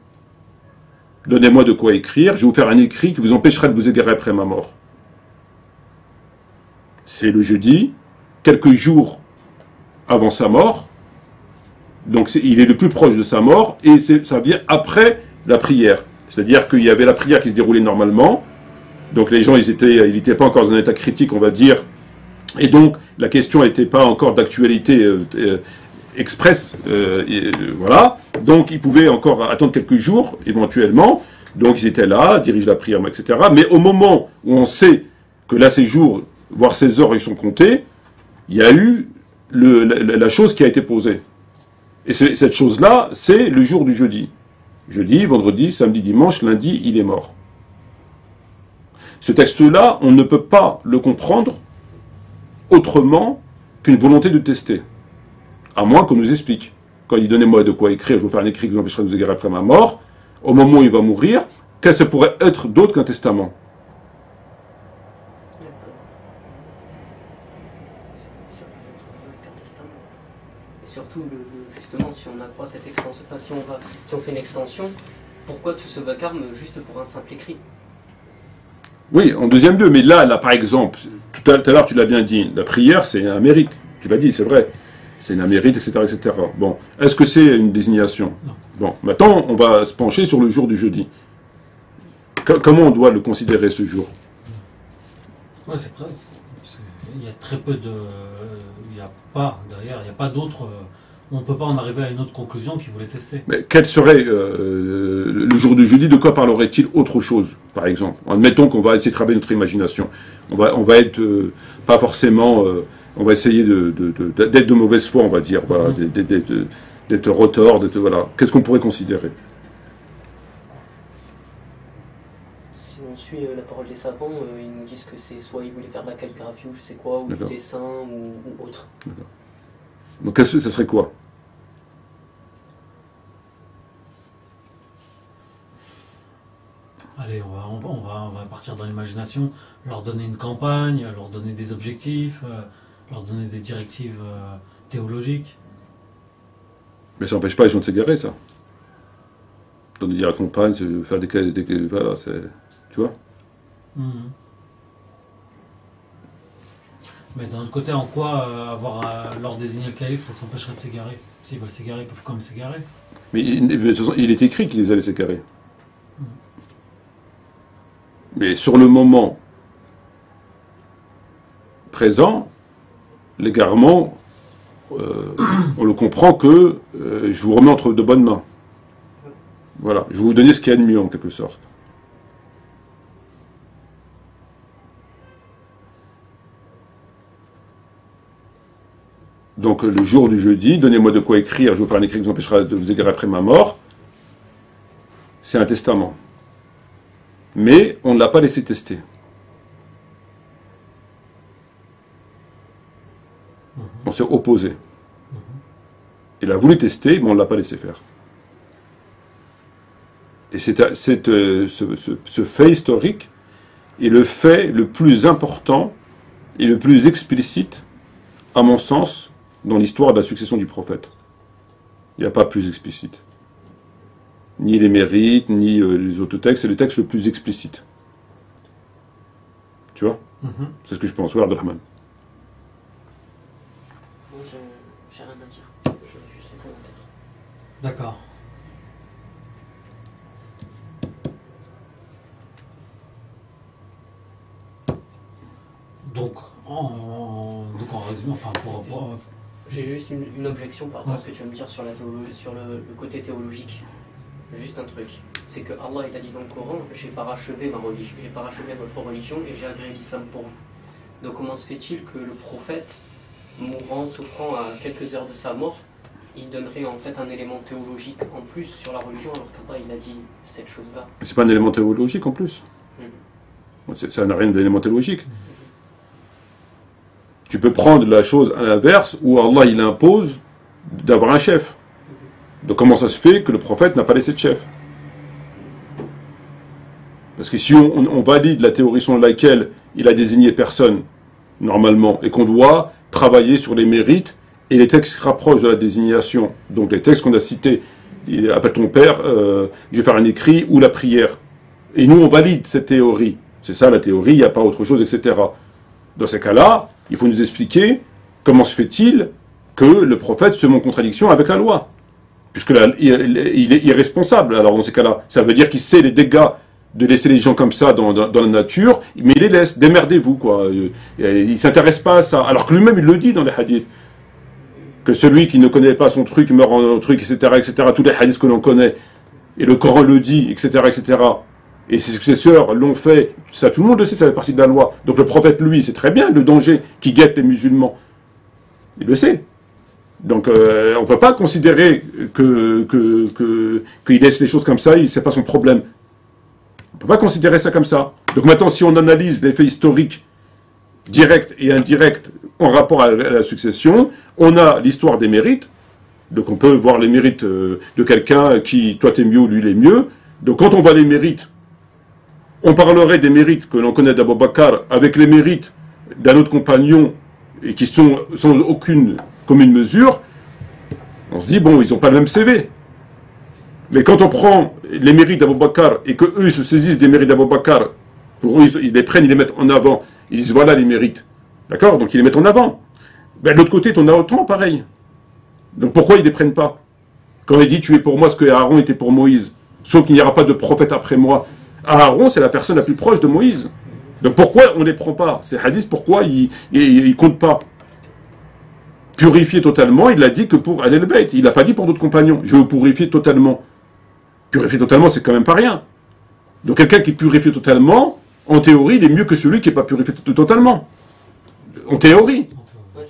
Donnez-moi de quoi écrire, je vais vous faire un écrit qui vous empêchera de vous égarer après ma mort. C'est le jeudi, quelques jours avant sa mort, donc il est le plus proche de sa mort, et ça vient après la prière. C'est-à-dire qu'il y avait la prière qui se déroulait normalement, donc les gens, ils n'étaient pas encore dans un état critique, on va dire, et donc la question n'était pas encore d'actualité express, voilà, donc ils pouvaient encore attendre quelques jours, éventuellement, donc ils étaient là, dirigent la prière, etc. Mais au moment où on sait que là, ces jours, voire ces heures, ils sont comptés, il y a eu la chose qui a été posée. Et cette chose-là, c'est le jour du jeudi. Jeudi, vendredi, samedi, dimanche, lundi, il est mort. Ce texte-là, on ne peut pas le comprendre autrement qu'une volonté de tester. À moins qu'on nous explique. Quand il dit « donnez-moi de quoi écrire, je vais vous faire un écrit qui vous empêchera de vous égarer après ma mort », au moment où il va mourir, qu'est-ce que ça pourrait être d'autre qu'un testament? Surtout, justement, si on accroît cette extension, enfin, si on fait une extension, pourquoi tout ce vacarme juste pour un simple écrit? Oui, en deuxième lieu, mais là, par exemple, tout à l'heure, tu l'as bien dit, la prière, c'est un mérite. Tu l'as dit, c'est vrai. C'est un mérite, etc., etc. Bon, est-ce que c'est une désignation? Non. Bon, maintenant, on va se pencher sur le jour du jeudi. Comment on doit le considérer, ce jour? Ouais, c'est presque. Il y a très peu de... Il n'y a pas, derrière, il n'y a pas d'autres... On ne peut pas en arriver à une autre conclusion qui voulait tester. Mais quel serait le jour du jeudi? De quoi parlerait-il autre chose, par exemple? Admettons qu'on va essayer de travailler notre imagination. On va être pas forcément... on va essayer d'être de mauvaise foi, on va dire, voilà, d'être retors, voilà. Qu'est-ce qu'on pourrait considérer? Si on suit la parole des savants, ils nous disent que c'est soit ils voulaient faire de la calligraphie ou je sais quoi, ou du dessin ou autre. Donc ça serait quoi? Allez, on va partir dans l'imagination, leur donner une campagne, leur donner des objectifs, leur donner des directives théologiques. Mais ça n'empêche pas les gens de s'égarer, ça. Donner des campagnes, faire voilà, tu vois. Mais d'un autre côté, en quoi leur désigner le calife, ça s'empêcherait de s'égarer? S'ils veulent s'égarer, ils peuvent quand même s'égarer. Mais de toute façon, il est écrit qu'ils allaient s'égarer. Mais sur le moment présent, l'égarement, on le comprend que je vous remets entre de bonnes mains. Voilà, je vais vous donner ce qu'il y a de mieux en quelque sorte. Donc le jour du jeudi, donnez-moi de quoi écrire, je vais vous faire un écrit qui vous empêchera de vous égarer après ma mort. C'est un testament. Mais on ne l'a pas laissé tester. On s'est opposé. Il a voulu tester, mais on ne l'a pas laissé faire. Et ce fait historique est le fait le plus important et le plus explicite, à mon sens, dans l'histoire de la succession du prophète, Il n'y a pas plus explicite. Ni les mérites, ni les autres textes, c'est le texte le plus explicite. Tu vois? C'est ce que je pense. Ouais, Abdelrahman. Moi, j'ai rien à dire. J'ai juste un commentaire. D'accord. Donc, en résumé, enfin, J'ai juste une objection par rapport à ce que tu vas me dire sur la théologie, sur le côté théologique. Juste un truc. C'est que Allah il a dit dans le Coran, j'ai parachevé ma religion, j'ai parachevé votre religion et j'ai agréé l'islam pour vous. Donc comment se fait-il que le prophète, mourant, souffrant à quelques heures de sa mort, il donnerait en fait un élément théologique en plus sur la religion alors qu'Allah il a dit cette chose-là? C'est pas un élément théologique en plus. Ça n'a rien d'élément théologique. Tu peux prendre la chose à l'inverse où Allah il impose d'avoir un chef. Donc comment ça se fait que le prophète n'a pas laissé de chef? Parce que si on valide la théorie selon laquelle il a désigné personne, normalement, et qu'on doit travailler sur les mérites, et les textes qui se rapprochent de la désignation, donc les textes qu'on a cités, appelle ton père, je vais faire un écrit, ou la prière. Et nous on valide cette théorie. C'est ça la théorie, il n'y a pas autre chose, etc. Dans ces cas-là, il faut nous expliquer comment se fait-il que le prophète se met en contradiction avec la loi. Puisque là, il est irresponsable, alors dans ces cas-là. Ça veut dire qu'il sait les dégâts de laisser les gens comme ça dans la nature, mais il les laisse, démerdez-vous, quoi. Il ne s'intéresse pas à ça. Alors que lui-même, il le dit dans les hadiths. Que celui qui ne connaît pas son truc meurt en truc, etc., etc., tous les hadiths que l'on connaît, et le Coran le dit, etc., etc., et ses successeurs l'ont fait, ça tout le monde le sait, ça fait partie de la loi. Donc le prophète, lui, sait très bien le danger qui guette les musulmans. Il le sait. Donc on ne peut pas considérer qu'il laisse les choses comme ça, c'est pas son problème. On ne peut pas considérer ça comme ça. Donc maintenant, si on analyse les faits historiques, directs et indirects, en rapport à la succession, on a l'histoire des mérites. Donc on peut voir les mérites de quelqu'un qui, toi t'es mieux, lui il est mieux. Donc quand on voit les mérites, on parlerait des mérites que l'on connaît d'Abou Bakr avec les mérites d'un autre compagnon et qui sont sans aucune commune mesure. On se dit, bon, ils n'ont pas le même CV. Mais quand on prend les mérites d'Abou Bakr et qu'eux ils se saisissent des mérites d'Abou Bakr, pour eux, ils les prennent, ils les mettent en avant. Ils disent, voilà les mérites. D'accord? Donc ils les mettent en avant. Ben, de l'autre côté, tu en as autant, pareil. Donc pourquoi ils ne les prennent pas? Quand il dit, tu es pour moi ce que Aaron était pour Moïse. Sauf qu'il n'y aura pas de prophète après moi. Aaron, c'est la personne la plus proche de Moïse. Donc pourquoi on ne les prend pas? Ces hadiths, pourquoi ils ne comptent pas? Purifier totalement, il a dit que pour Al Bayt. Il n'a pas dit pour d'autres compagnons. Je veux purifier totalement. Purifier totalement, c'est quand même pas rien. Donc quelqu'un qui purifie totalement, en théorie, il est mieux que celui qui n'est pas purifié totalement. En théorie.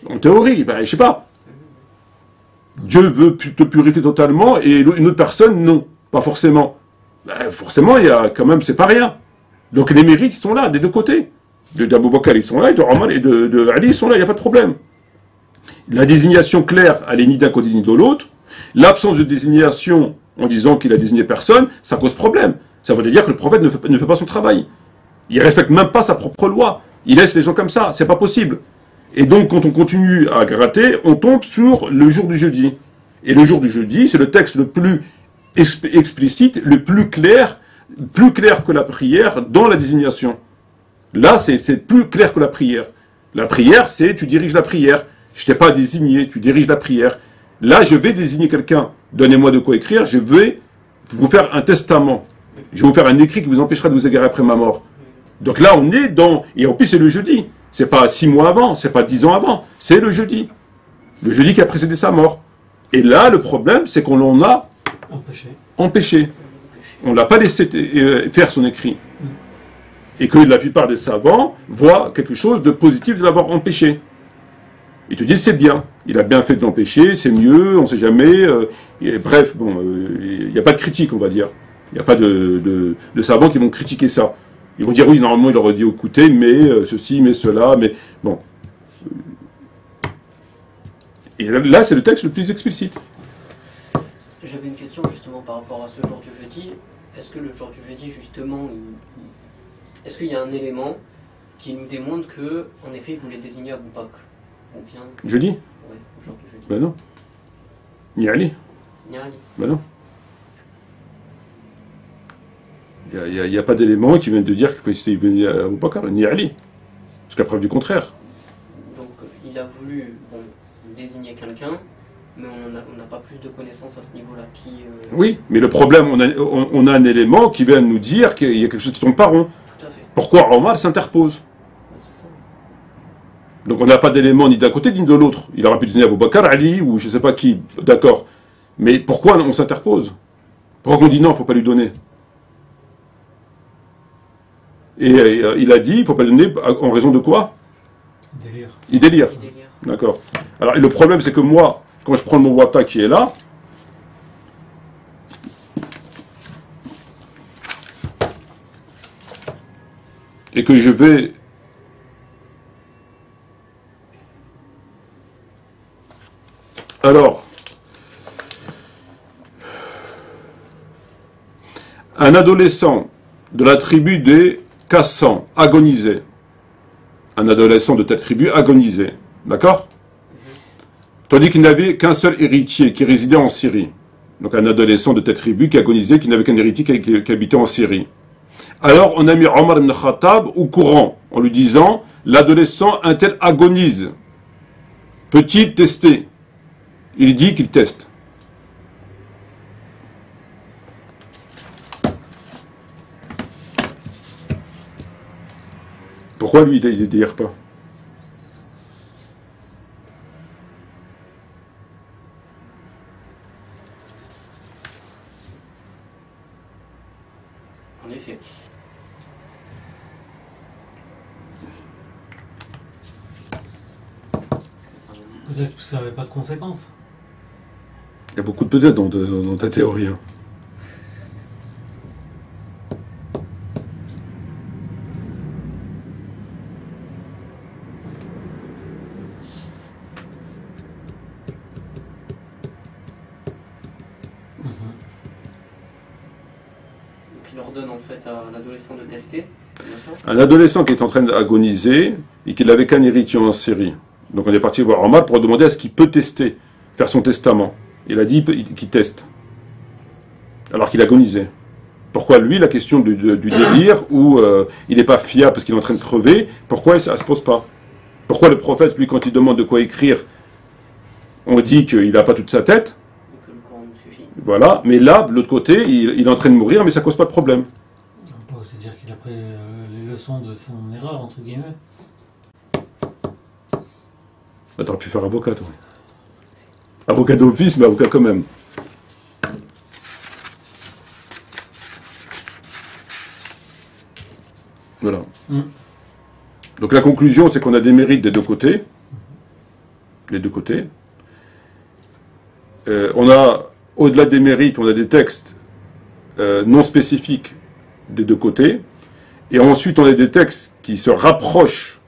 En théorie, ben, je sais pas. Dieu veut te purifier totalement et une autre personne, non. Pas forcément. Ben, forcément, il y a quand même, c'est pas rien. Donc les mérites, ils sont là, des deux côtés. D'Abou Bakr, ils sont là, et de Omar et de Ali, ils sont là, il n'y a pas de problème. La désignation claire, elle est ni d'un côté ni de l'autre. L'absence de désignation, en disant qu'il a désigné personne, ça pose problème. Ça veut dire que le prophète ne fait pas son travail. Il ne respecte même pas sa propre loi. Il laisse les gens comme ça, c'est pas possible. Et donc, quand on continue à gratter, on tombe sur le jour du jeudi. Et le jour du jeudi, c'est le texte le plus explicite, le plus clair que la prière dans la désignation. Là, c'est plus clair que la prière. La prière, c'est tu diriges la prière. Je t'ai pas désigné, tu diriges la prière. Là, je vais désigner quelqu'un. Donnez-moi de quoi écrire, je vais vous faire un testament. Je vais vous faire un écrit qui vous empêchera de vous égarer après ma mort. Donc là, on est dans... Et en plus, c'est le jeudi. C'est pas 6 mois avant, c'est pas 10 ans avant. C'est le jeudi. Le jeudi qui a précédé sa mort. Et là, le problème, c'est qu'on l'en a empêché. On ne l'a pas laissé faire son écrit. Et que la plupart des savants voient quelque chose de positif de l'avoir empêché. Ils te disent c'est bien, il a bien fait de l'empêcher, c'est mieux, on ne sait jamais. Bref, bon, il n'y a pas de critique, on va dire. Il n'y a pas de savants qui vont critiquer ça. Ils vont dire oui, normalement il aurait dit écoutez, mais ceci, mais cela, mais bon. Et là, c'est le texte le plus explicite. J'avais une question justement par rapport à ce jour du jeudi. Est-ce que le jour du jeudi, justement, est-ce qu'il y a un élément qui nous démontre que, en effet, il voulait désigner Abou Bakr? Ou bien... Jeudi? Ouais, le jour du jeudi. Ben non. Ni Ali. ni Ali. Ben non. Il n'y a pas d'élément qui viennent de dire qu'il faut venir à Abu Bakr, ni Ali. Jusqu'à preuve du contraire. Donc il a voulu désigner quelqu'un, mais on n'a pas plus de connaissances à ce niveau-là. Oui, mais le problème, on a un élément qui vient nous dire qu'il y a quelque chose qui tombe pas rond. Tout à fait. Pourquoi Omar s'interpose? C'est ça. Donc on n'a pas d'élément ni d'un côté ni de l'autre. Il aurait pu désigner Abu Bakr, Ali ou je ne sais pas qui, d'accord. Mais pourquoi on s'interpose? Pourquoi on dit non, il ne faut pas lui donner? Et il a dit, il ne faut pas lui donner en raison de quoi? Délire. Il délire. Il délire. D'accord. Alors, et le problème, c'est que moi, quand je prends mon Muwatta qui est là, et que je vais alors un adolescent de la tribu des Kassan agonisait. Un adolescent de telle tribu agonisait. D'accord? Tandis qu'il n'avait qu'un seul héritier qui résidait en Syrie. Donc un adolescent de telle tribu qui agonisait, qui n'avait qu'un héritier qui habitait en Syrie. Alors on a mis Omar ibn Khattab au courant en lui disant « L'adolescent un tel agonise. Peut-il tester ?» Il dit qu'il teste. Pourquoi lui, il ne délire pas? En effet. Peut-être que ça n'avait pas de conséquences. Il y a beaucoup de peut-être dans ta théorie. Hein. Donc il ordonne en fait à l'adolescent de tester. C'est bien ça? Un adolescent qui est en train d'agoniser et qui n'avait qu'un héritier en Syrie. Donc on est parti voir Omar pour demander à ce qu'il peut tester, faire son testament. Il a dit qu'il teste. Alors qu'il agonisait. Pourquoi lui, la question du délire, où il n'est pas fiable parce qu'il est en train de crever, pourquoi ça ne se pose pas? Pourquoi le prophète, lui, quand il demande de quoi écrire, on dit qu'il n'a pas toute sa tête? Donc le Coran nous suffit. Voilà, mais là, de l'autre côté, il est en train de mourir, mais ça ne cause pas de problème. On peut aussi dire qu'il a pris les leçons de son erreur, entre guillemets. Bah, t'aurais pu faire avocat, toi. Avocat d'office, mais avocat quand même. Voilà. Donc la conclusion, c'est qu'on a des mérites des deux côtés. Les deux côtés. On a, au-delà des mérites, on a des textes non spécifiques des deux côtés. Et ensuite, on a des textes qui se rapprochent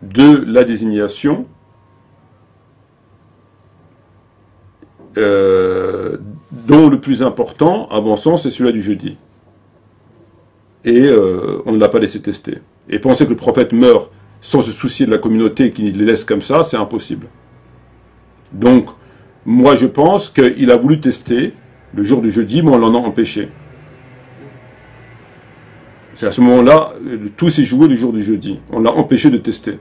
de la désignation, dont le plus important, à mon sens, c'est celui-là du jeudi. Et on ne l'a pas laissé tester. Et penser que le prophète meurt sans se soucier de la communauté et qu'il les laisse comme ça, c'est impossible. Donc, moi je pense qu'il a voulu tester le jour du jeudi, mais on l'en a empêché. C'est à ce moment-là, tout s'est joué le jour du jeudi. On l'a empêché de tester.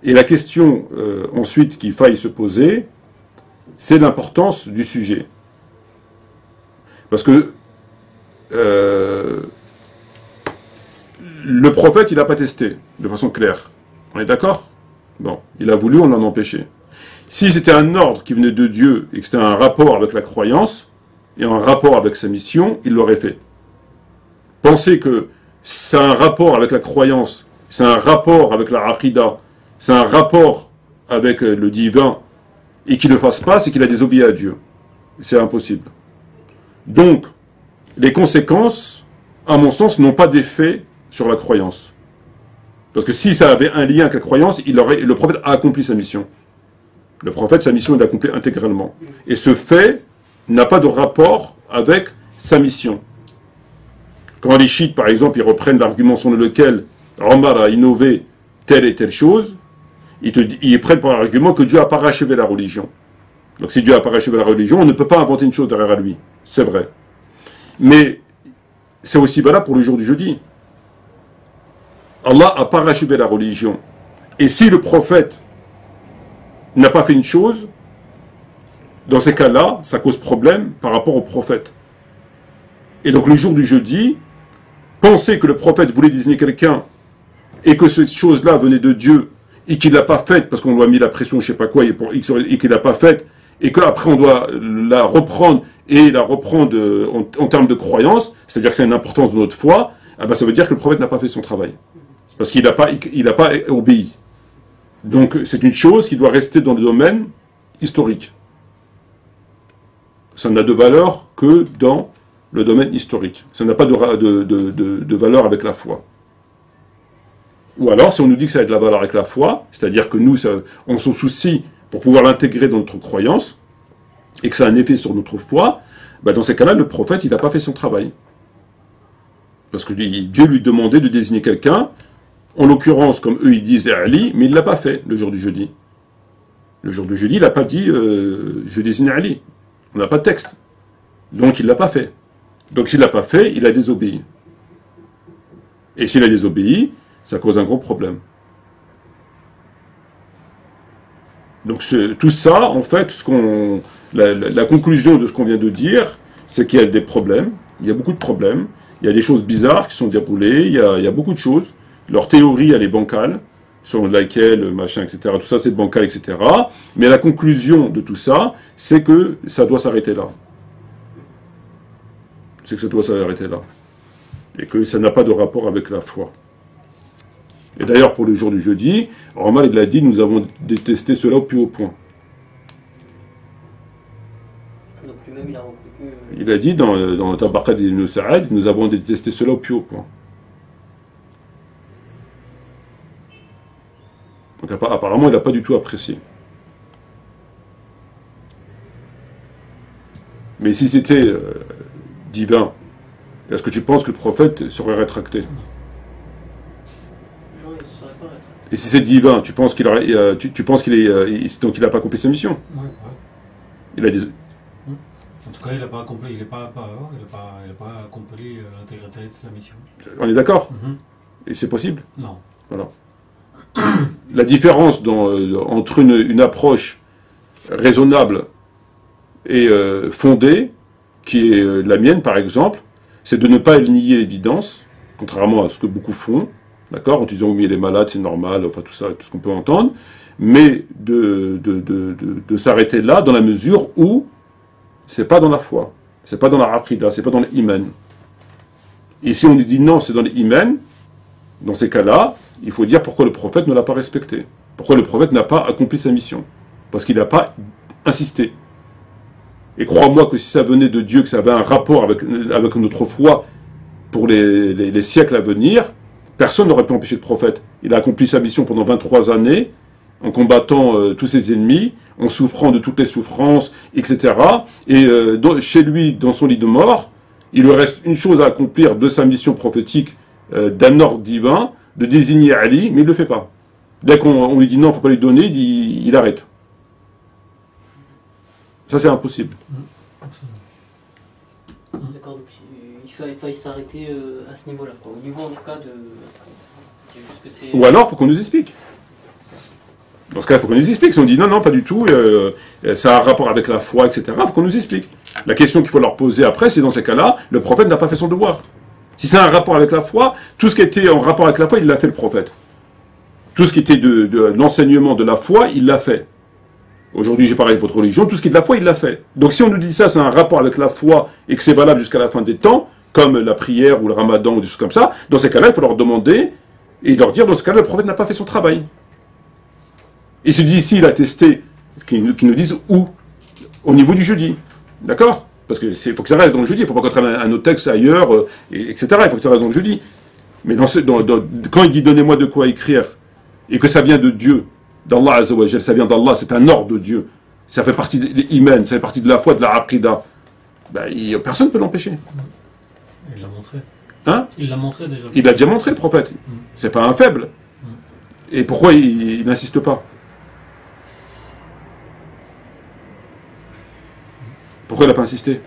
Et la question ensuite qu'il faille se poser, c'est l'importance du sujet. Parce que le prophète, il n'a pas testé de façon claire. On est d'accord? Bon, il a voulu, on l'a empêché. Si c'était un ordre qui venait de Dieu et que c'était un rapport avec la croyance et un rapport avec sa mission, il l'aurait fait. Pensez que c'est un rapport avec la croyance, c'est un rapport avec la aqidah, c'est un rapport avec le divin, et qu'il ne le fasse pas, c'est qu'il a désobéi à Dieu. C'est impossible. Donc, les conséquences, à mon sens, n'ont pas d'effet sur la croyance. Parce que si ça avait un lien avec la croyance, le prophète a accompli sa mission. Le prophète, sa mission, il l'a accomplie intégralement. Et ce fait n'a pas de rapport avec sa mission. Quand les chiites, par exemple, ils reprennent l'argument selon lequel Omar a innové telle et telle chose, ils prennent pour argument que Dieu n'a pas rachevé la religion. Donc si Dieu n'a pas rachevé la religion, on ne peut pas inventer une chose derrière lui. C'est vrai. Mais c'est aussi valable pour le jour du jeudi. Allah n'a pas rachevé la religion. Et si le prophète n'a pas fait une chose, dans ces cas-là, ça cause problème par rapport au prophète. Et donc le jour du jeudi, penser que le prophète voulait désigner quelqu'un et que cette chose-là venait de Dieu et qu'il ne l'a pas faite parce qu'on lui a mis la pression, je ne sais pas quoi, et qu'il ne l'a pas faite, et qu'après on doit la reprendre et la reprendre en termes de croyance, c'est-à-dire que c'est une importance de notre foi, ah ben ça veut dire que le prophète n'a pas fait son travail. Parce qu'il n'a pas obéi. Donc c'est une chose qui doit rester dans le domaine historique. Ça n'a de valeur que dans le domaine historique. Ça n'a pas de valeur avec la foi. Ou alors, si on nous dit que ça a de la valeur avec la foi, c'est-à-dire que nous, on s'en soucie pour pouvoir l'intégrer dans notre croyance, et que ça a un effet sur notre foi, ben dans ces cas-là, le prophète, il n'a pas fait son travail. Parce que Dieu lui demandait de désigner quelqu'un, en l'occurrence, comme eux, ils disent Ali, mais il ne l'a pas fait le jour du jeudi. Le jour du jeudi, il n'a pas dit je désigne Ali. On n'a pas de texte. Donc il ne l'a pas fait. Donc s'il ne l'a pas fait, il a désobéi. Et s'il a désobéi, ça cause un gros problème. Donc tout ça, en fait, la conclusion de ce qu'on vient de dire, c'est qu'il y a des problèmes, il y a beaucoup de problèmes, il y a des choses bizarres qui sont déroulées, il y a beaucoup de choses. Leur théorie, elle est bancale, selon laquelle, machin, etc., tout ça c'est bancal, etc. Mais la conclusion de tout ça, c'est que ça doit s'arrêter là. C'est que ça doit s'arrêter là. Et que ça n'a pas de rapport avec la foi. Et d'ailleurs, pour le jour du jeudi, Omar il l'a dit, nous avons détesté cela au plus haut point. Donc lui-même, il a reconnu... Il a dit dans Tabaqat ibn Sa'ad, nous avons détesté cela au plus haut point. Donc apparemment, il n'a pas du tout apprécié. Mais si c'était divin, est-ce que tu penses que le prophète serait rétracté? Non, il ne serait pas rétracté. Et si c'est divin, tu penses qu'il donc il n'a pas accompli sa mission? Ouais. Il a des... En tout cas, il n'a pas accompli, il a pas accompli l'intégralité de sa mission. On est d'accord? Et c'est possible? Non. Voilà. La différence entre une approche raisonnable et fondée, qui est la mienne par exemple, c'est de ne pas nier l'évidence, contrairement à ce que beaucoup font, d'accord, en disant oui, il est malade, c'est normal, enfin tout ça, tout ce qu'on peut entendre, mais de s'arrêter là dans la mesure où c'est pas dans la foi, c'est pas dans la aqida, c'est pas dans l'iman. Et si on lui dit non, c'est dans l'iman, dans ces cas-là, il faut dire pourquoi le prophète ne l'a pas respecté. Pourquoi le prophète n'a pas accompli sa mission. Parce qu'il n'a pas insisté. Et crois-moi que si ça venait de Dieu, que ça avait un rapport avec notre foi pour les siècles à venir, personne n'aurait pu empêcher le prophète. Il a accompli sa mission pendant 23 années, en combattant tous ses ennemis, en souffrant de toutes les souffrances, etc. Et chez lui, dans son lit de mort, il lui reste une chose à accomplir de sa mission prophétique d'un ordre divin, de désigner Ali, mais il ne le fait pas. Dès qu'on lui dit non, il ne faut pas lui donner, il arrête. Ça, c'est impossible. D'accord, donc il faille s'arrêter à ce niveau-là. Au niveau, en tout cas, de... juste que c'est... Ou alors, il faut qu'on nous explique. Dans ce cas, il faut qu'on nous explique. Si on dit non, pas du tout, ça a un rapport avec la foi, etc., il faut qu'on nous explique. La question qu'il faut leur poser après, c'est dans ces cas-là, le prophète n'a pas fait son devoir. Si c'est un rapport avec la foi, tout ce qui était en rapport avec la foi, il l'a fait le prophète. Tout ce qui était de l'enseignement de la foi, il l'a fait. Aujourd'hui, j'ai parlé de votre religion, tout ce qui est de la foi, il l'a fait. Donc si on nous dit ça, c'est un rapport avec la foi et que c'est valable jusqu'à la fin des temps, comme la prière ou le ramadan ou des choses comme ça, dans ces cas-là, il faut leur demander et leur dire, dans ce cas-là, le prophète n'a pas fait son travail. Et c'est d'ici, il a testé, qu'ils nous disent où, au niveau du jeudi. D'accord? Parce qu'il faut que ça reste dans le jeudi, il ne faut pas qu'on travaille un autre texte ailleurs, etc. Il faut que ça reste dans le jeudi. Mais quand il dit donnez-moi de quoi écrire, et que ça vient de Dieu, d'Allah Azzawajal, ça vient d'Allah, c'est un ordre de Dieu, ça fait partie de l'iman, ça fait partie de la foi, de la aqida, personne ne peut l'empêcher. Il l'a montré. Hein? Il l'a montré déjà. Il l'a déjà montré, le prophète. C'est pas un faible. Et pourquoi il n'insiste pas? Pourquoi il n'a pas insisté?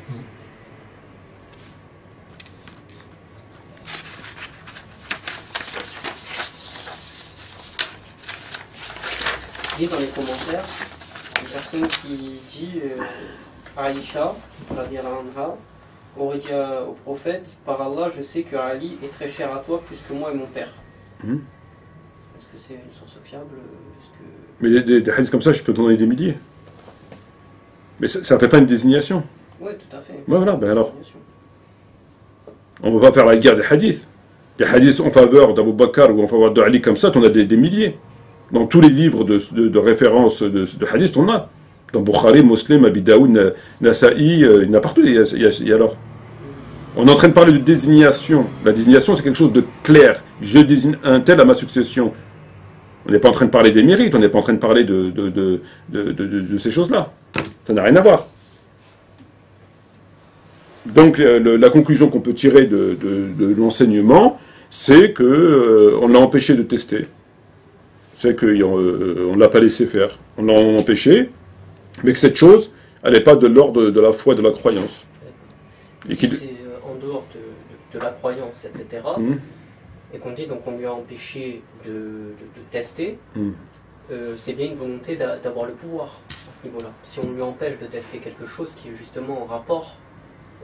Il dit dans les commentaires, une personne qui dit Aïcha, radiallahu anha, aurait dit au prophète, par Allah, je sais que Ali est très cher à toi plus que moi et mon père. Est-ce que c'est une source fiable? Mais des hadiths comme ça, je peux t'en donner des milliers. Mais ça ne fait pas une désignation. Oui, tout à fait. Ouais, voilà, ben alors. On ne va pas faire la guerre des hadiths. Des hadiths en faveur d'Abu Bakr ou en faveur de Ali comme ça, on a des milliers. Dans tous les livres de référence de hadiths, on a. Dans Bukhari, Muslim, Abi Daoud, Nasa'i, il y en a partout. Il y a alors. On est en train de parler de désignation. La désignation, c'est quelque chose de clair. Je désigne un tel à ma succession. On n'est pas en train de parler des mérites, on n'est pas en train de parler de ces choses-là. Ça n'a rien à voir. Donc la conclusion qu'on peut tirer de l'enseignement, c'est qu'on l'a empêché de tester. C'est qu'on ne l'a pas laissé faire. On l'a empêché, mais que cette chose, elle n'est pas de l'ordre de la foi et de la croyance. Et si c'est en dehors de la croyance, etc., et qu'on dit donc on lui a empêché de tester, c'est bien une volonté d'avoir le pouvoir à ce niveau-là. Si on lui empêche de tester quelque chose qui est justement en rapport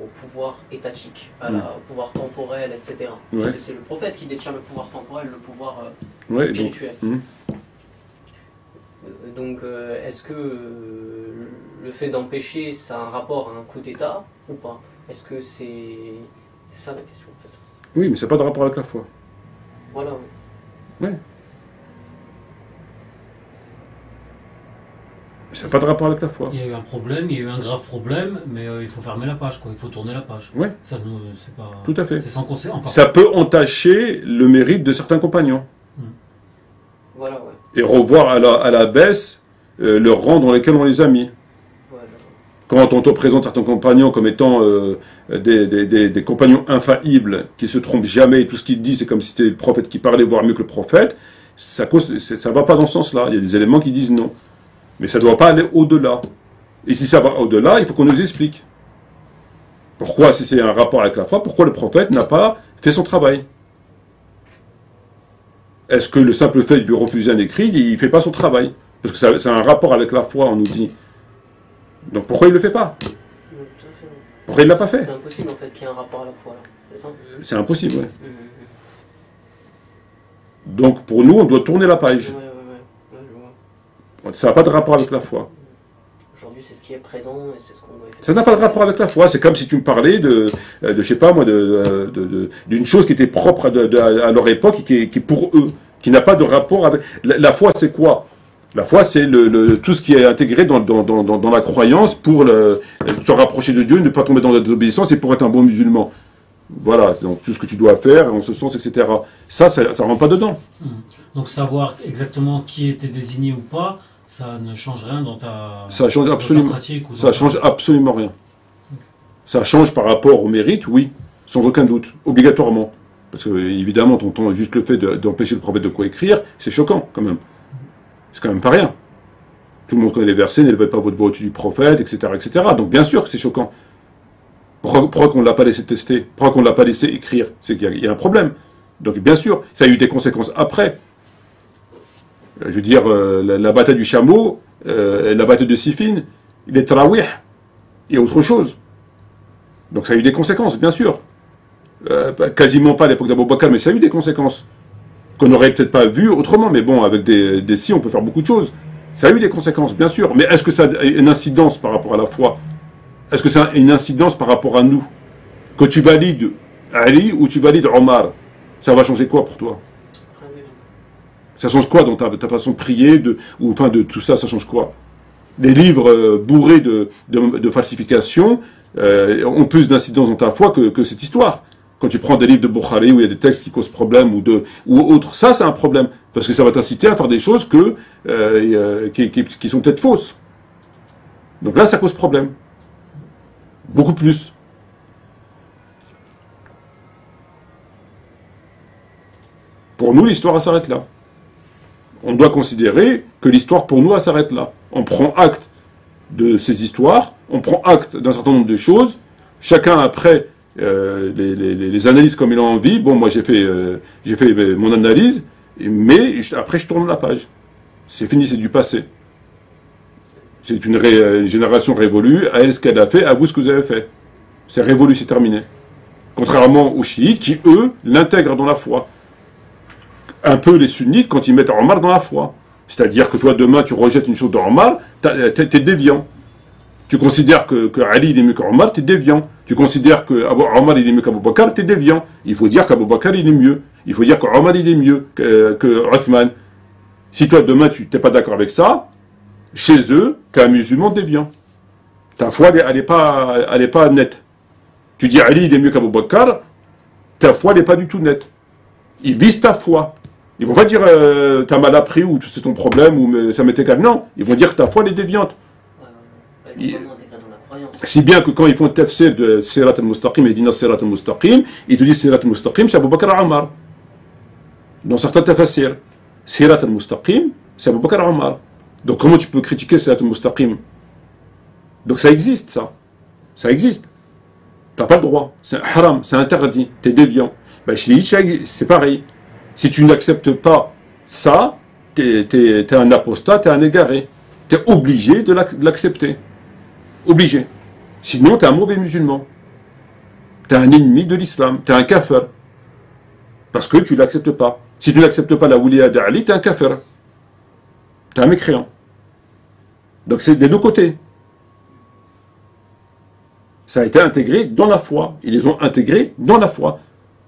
au pouvoir étatique, au pouvoir temporel, etc. Ouais. Parce que c'est le prophète qui détient le pouvoir temporel, le pouvoir spirituel. Donc, est-ce que le fait d'empêcher, ça a un rapport à un coup d'État ou pas? Est-ce que c'est ça la question en fait? Oui, mais c'est pas de rapport avec la foi. Voilà. Oui. Ça n'a pas de rapport avec la foi. Il y a eu un problème, il y a eu un grave problème, mais il faut fermer la page, quoi. Il faut tourner la page. Oui. Ça, c'est pas. Tout à fait. C'est sans conséquence. Enfin, ça peut entacher le mérite de certains compagnons. Voilà, ouais. Et revoir à la baisse le rang dans lequel on les a mis. Ouais, Quand on te présente certains compagnons comme étant des compagnons infaillibles, qui se trompent jamais, et tout ce qu'ils disent, c'est comme si c'était le prophète qui parlait, voire mieux que le prophète, ça ne va pas dans ce sens-là. Il y a des éléments qui disent non. Mais ça ne doit pas aller au-delà. Et si ça va au-delà, il faut qu'on nous explique. Pourquoi, si c'est un rapport avec la foi, pourquoi le prophète n'a pas fait son travail? Est-ce que le simple fait de lui refuser un écrit, il ne fait pas son travail? Parce que c'est un rapport avec la foi, on nous dit. Donc pourquoi il ne le fait pas? Pourquoi il ne l'a pas fait? C'est impossible en fait qu'il y ait un rapport à la foi là. C'est ça? C'est impossible, oui. Donc pour nous, on doit tourner la page. Ouais, je vois. Ça n'a pas de rapport avec la foi. Aujourd'hui, c'est ce qui est présent et c'est ce qu'on doit faire. Ça n'a pas de rapport avec la foi. C'est comme si tu me parlais je sais pas moi, d'une chose qui était propre à leur époque et qui est pour eux, qui n'a pas de rapport avec... La foi, c'est quoi? La foi, c'est tout ce qui est intégré dans la croyance pour se rapprocher de Dieu, ne pas tomber dans la désobéissance et pour être un bon musulman. Voilà, donc tout ce que tu dois faire en ce sens, etc. Ça ne rentre pas dedans. Donc savoir exactement qui était désigné ou pas, ça ne change rien dans ta, ça change absolument, pratique. Ça change absolument rien. Ça change par rapport au mérite, oui, sans aucun doute, obligatoirement. Parce que, évidemment, t'entends juste le fait d'empêcher le prophète de quoi écrire, c'est choquant, quand même. C'est quand même pas rien. Tout le monde connaît les versets, n'élevez pas votre voix au-dessus du prophète, etc., etc. Donc, bien sûr que c'est choquant. Pourquoi qu'on ne l'a pas laissé tester? Pourquoi qu'on ne l'a pas laissé écrire? C'est qu'il y a un problème. Donc, bien sûr, ça a eu des conséquences après. Je veux dire, la bataille du chameau, la bataille de Siffin, les Tarawih, et autre chose. Donc ça a eu des conséquences, bien sûr. Quasiment pas à l'époque d'Abou Bakr, mais ça a eu des conséquences. Qu'on n'aurait peut-être pas vues autrement, mais bon, avec des si, on peut faire beaucoup de choses. Ça a eu des conséquences, bien sûr. Mais est-ce que ça a une incidence par rapport à la foi? Est-ce que ça a une incidence par rapport à nous? Que tu valides Ali ou tu valides Omar, ça va changer quoi pour toi? Ça change quoi dans ta façon de prier, de tout ça, ça change quoi? Les livres bourrés de falsifications ont plus d'incidence dans ta foi que cette histoire. Quand tu prends des livres de Bukhari où il y a des textes qui causent problème ou autre, ça c'est un problème. Parce que ça va t'inciter à faire des choses qui sont peut-être fausses. Donc là, ça cause problème. Beaucoup plus. Pour nous, l'histoire s'arrête là. on doit considérer que l'histoire pour nous, elle s'arrête là. On prend acte de ces histoires, on prend acte d'un certain nombre de choses, chacun après les analyses comme il a envie. Bon, moi j'ai fait mon analyse, mais après je tourne la page. C'est fini, c'est du passé. C'est une génération révolue, à elle ce qu'elle a fait, à vous ce que vous avez fait. C'est révolu, c'est terminé. Contrairement aux chiites qui, eux, l'intègrent dans la foi. Un peu les sunnites quand ils mettent Omar dans la foi. C'est-à-dire que toi, demain, tu rejettes une chose de Omar, t'es déviant. Tu considères que Ali il est mieux qu'Omar, t'es déviant. Tu considères que Omar il est mieux qu'Abou Bakr, t'es déviant. Il faut dire qu'Abou Bakr il est mieux. Il faut dire qu'Omar il est mieux que Othman. Si toi, demain, tu n'es pas d'accord avec ça, chez eux, tu es un musulman déviant. Ta foi, elle n'est pas nette. Tu dis Ali, il est mieux qu'Abou Bakr, ta foi n'est pas du tout nette. Ils visent ta foi. Ils ne vont pas dire t'as mal appris ou c'est ton problème ou ça m'était calme. Non, ils vont dire que ta foi elle est déviante. Si bien que quand ils font le tafsir de Sirat al-Mustaqim et Dina Sirat al-Mustaqim, ils te disent Sirat al-Mustaqim, c'est Abou Bakr Omar. Dans certains tafsirs, Sirat al-Mustaqim, c'est Abou Bakr Omar. Donc comment tu peux critiquer Sirat al-Mustaqim? Donc ça existe, ça. Ça existe. T'as pas le droit. C'est haram, c'est interdit. T'es déviant. Ben, c'est pareil. Si tu n'acceptes pas ça, t'es un apostat, t'es un égaré. T'es obligé de l'accepter. Obligé. Sinon, t'es un mauvais musulman. T'es un ennemi de l'islam. T'es un kafir. Parce que tu l'acceptes pas. Si tu n'acceptes pas la Wouliya d'Ali, t'es un kafir. T'es un mécréant. Donc c'est des deux côtés. Ça a été intégré dans la foi. Ils les ont intégrés dans la foi.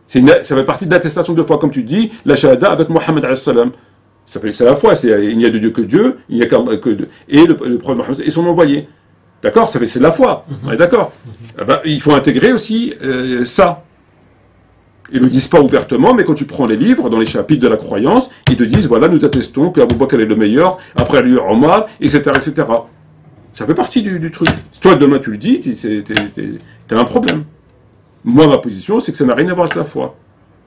Ça fait partie de l'attestation de foi, comme tu dis, la shahada avec Mohammed a.s. C'est la foi, il n'y a de Dieu que Dieu, il n'y a que Dieu. Et le prophète Mohammed et son envoyé. D'accord? C'est la foi. On est d'accord? Ben, il faut intégrer aussi ça. Ils ne le disent pas ouvertement, mais quand tu prends les livres, dans les chapitres de la croyance, ils te disent, voilà, nous attestons qu'Abou Bakr est le meilleur, après lui Omar, etc., etc. Ça fait partie du truc. Si toi, demain, tu le dis, t'as un problème. Moi, ma position, c'est que ça n'a rien à voir avec la foi.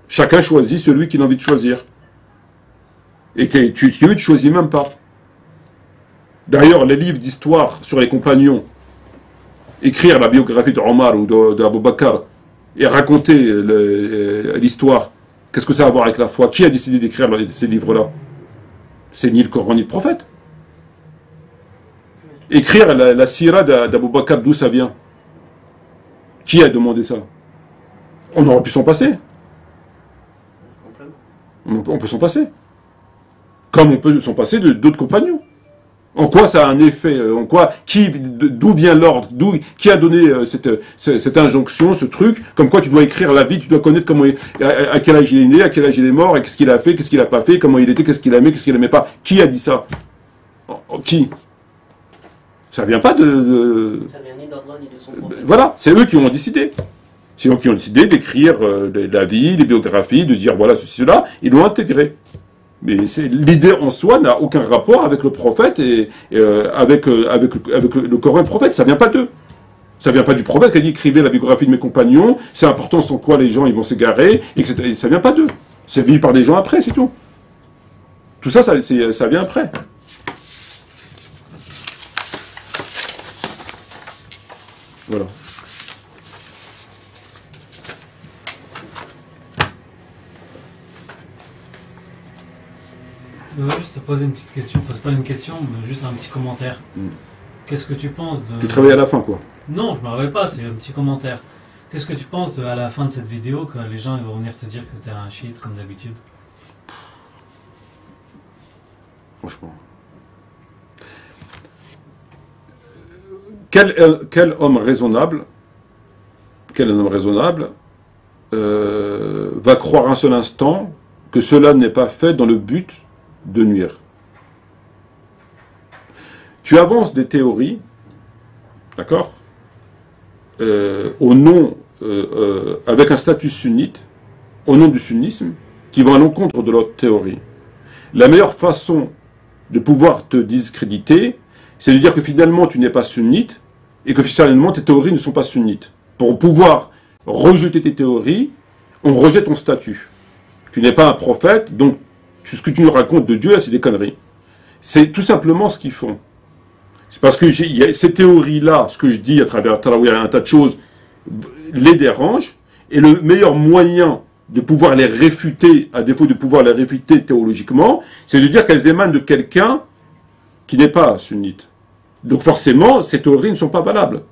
Chacun choisit celui qu'il a envie de choisir. Et tu ne choisis même pas. D'ailleurs, les livres d'histoire sur les compagnons, écrire la biographie de Omar ou d'Abou Bakr, et raconter l'histoire, qu'est-ce que ça a à voir avec la foi? Qui a décidé d'écrire ces livres-là? C'est ni le Coran ni le prophète. Écrire la sira d'Abou Bakr, d'où ça vient? Qui a demandé ça? On aurait pu s'en passer. On peut s'en passer. Comme on peut s'en passer d'autres compagnons. En quoi ça a un effet? En quoi? D'où vient l'ordre? Qui a donné cette injonction, ce truc? Comme quoi tu dois écrire la vie, tu dois connaître comment à quel âge il est né, à quel âge il est mort, et qu'est-ce qu'il a fait, qu'est-ce qu'il n'a pas fait, comment il était, qu'est-ce qu'il aimait, qu'est-ce qu'il n'aimait pas. Qui a dit ça? Qui? Ça vient pas de... Ça vient ni d'Allah ni de son prophète. Voilà, c'est eux qui ont décidé. C'est eux qui ont décidé d'écrire la vie, les biographies, de dire voilà ceci, cela, ils l'ont intégré. Mais l'idée en soi n'a aucun rapport avec le prophète et avec le Coran et le prophète. Ça vient pas d'eux. Ça vient pas du prophète qui a dit écrivez la biographie de mes compagnons, c'est important sans quoi les gens ils vont s'égarer, etc. Et ça vient pas d'eux. C'est venu par des gens après, c'est tout. Tout ça, ça vient après. Voilà. Juste te poser une petite question, enfin c'est pas une question, mais juste un petit commentaire. Qu'est-ce que tu penses de... Tu travailles à la fin, quoi? Non, je me réveille pas, c'est un petit commentaire. Qu'est-ce que tu penses à la fin de cette vidéo que les gens ils vont venir te dire que t'es un chiite comme d'habitude? Franchement. Quel homme raisonnable va croire un seul instant que cela n'est pas fait dans le but de nuire? Tu avances des théories, d'accord, au nom, avec un statut sunnite, au nom du sunnisme, qui vont à l'encontre de leur théorie. La meilleure façon de pouvoir te discréditer, c'est de dire que finalement tu n'es pas sunnite, et que finalement tes théories ne sont pas sunnites. Pour pouvoir rejeter tes théories, on rejette ton statut. Tu n'es pas un prophète, donc ce que tu nous racontes de Dieu, là, c'est des conneries. C'est tout simplement ce qu'ils font. C'est parce que ces théories-là, ce que je dis à travers Tarawih, un tas de choses, les dérangent, et le meilleur moyen de pouvoir les réfuter, à défaut de pouvoir les réfuter théologiquement, c'est de dire qu'elles émanent de quelqu'un qui n'est pas sunnite. Donc forcément, ces théories ne sont pas valables.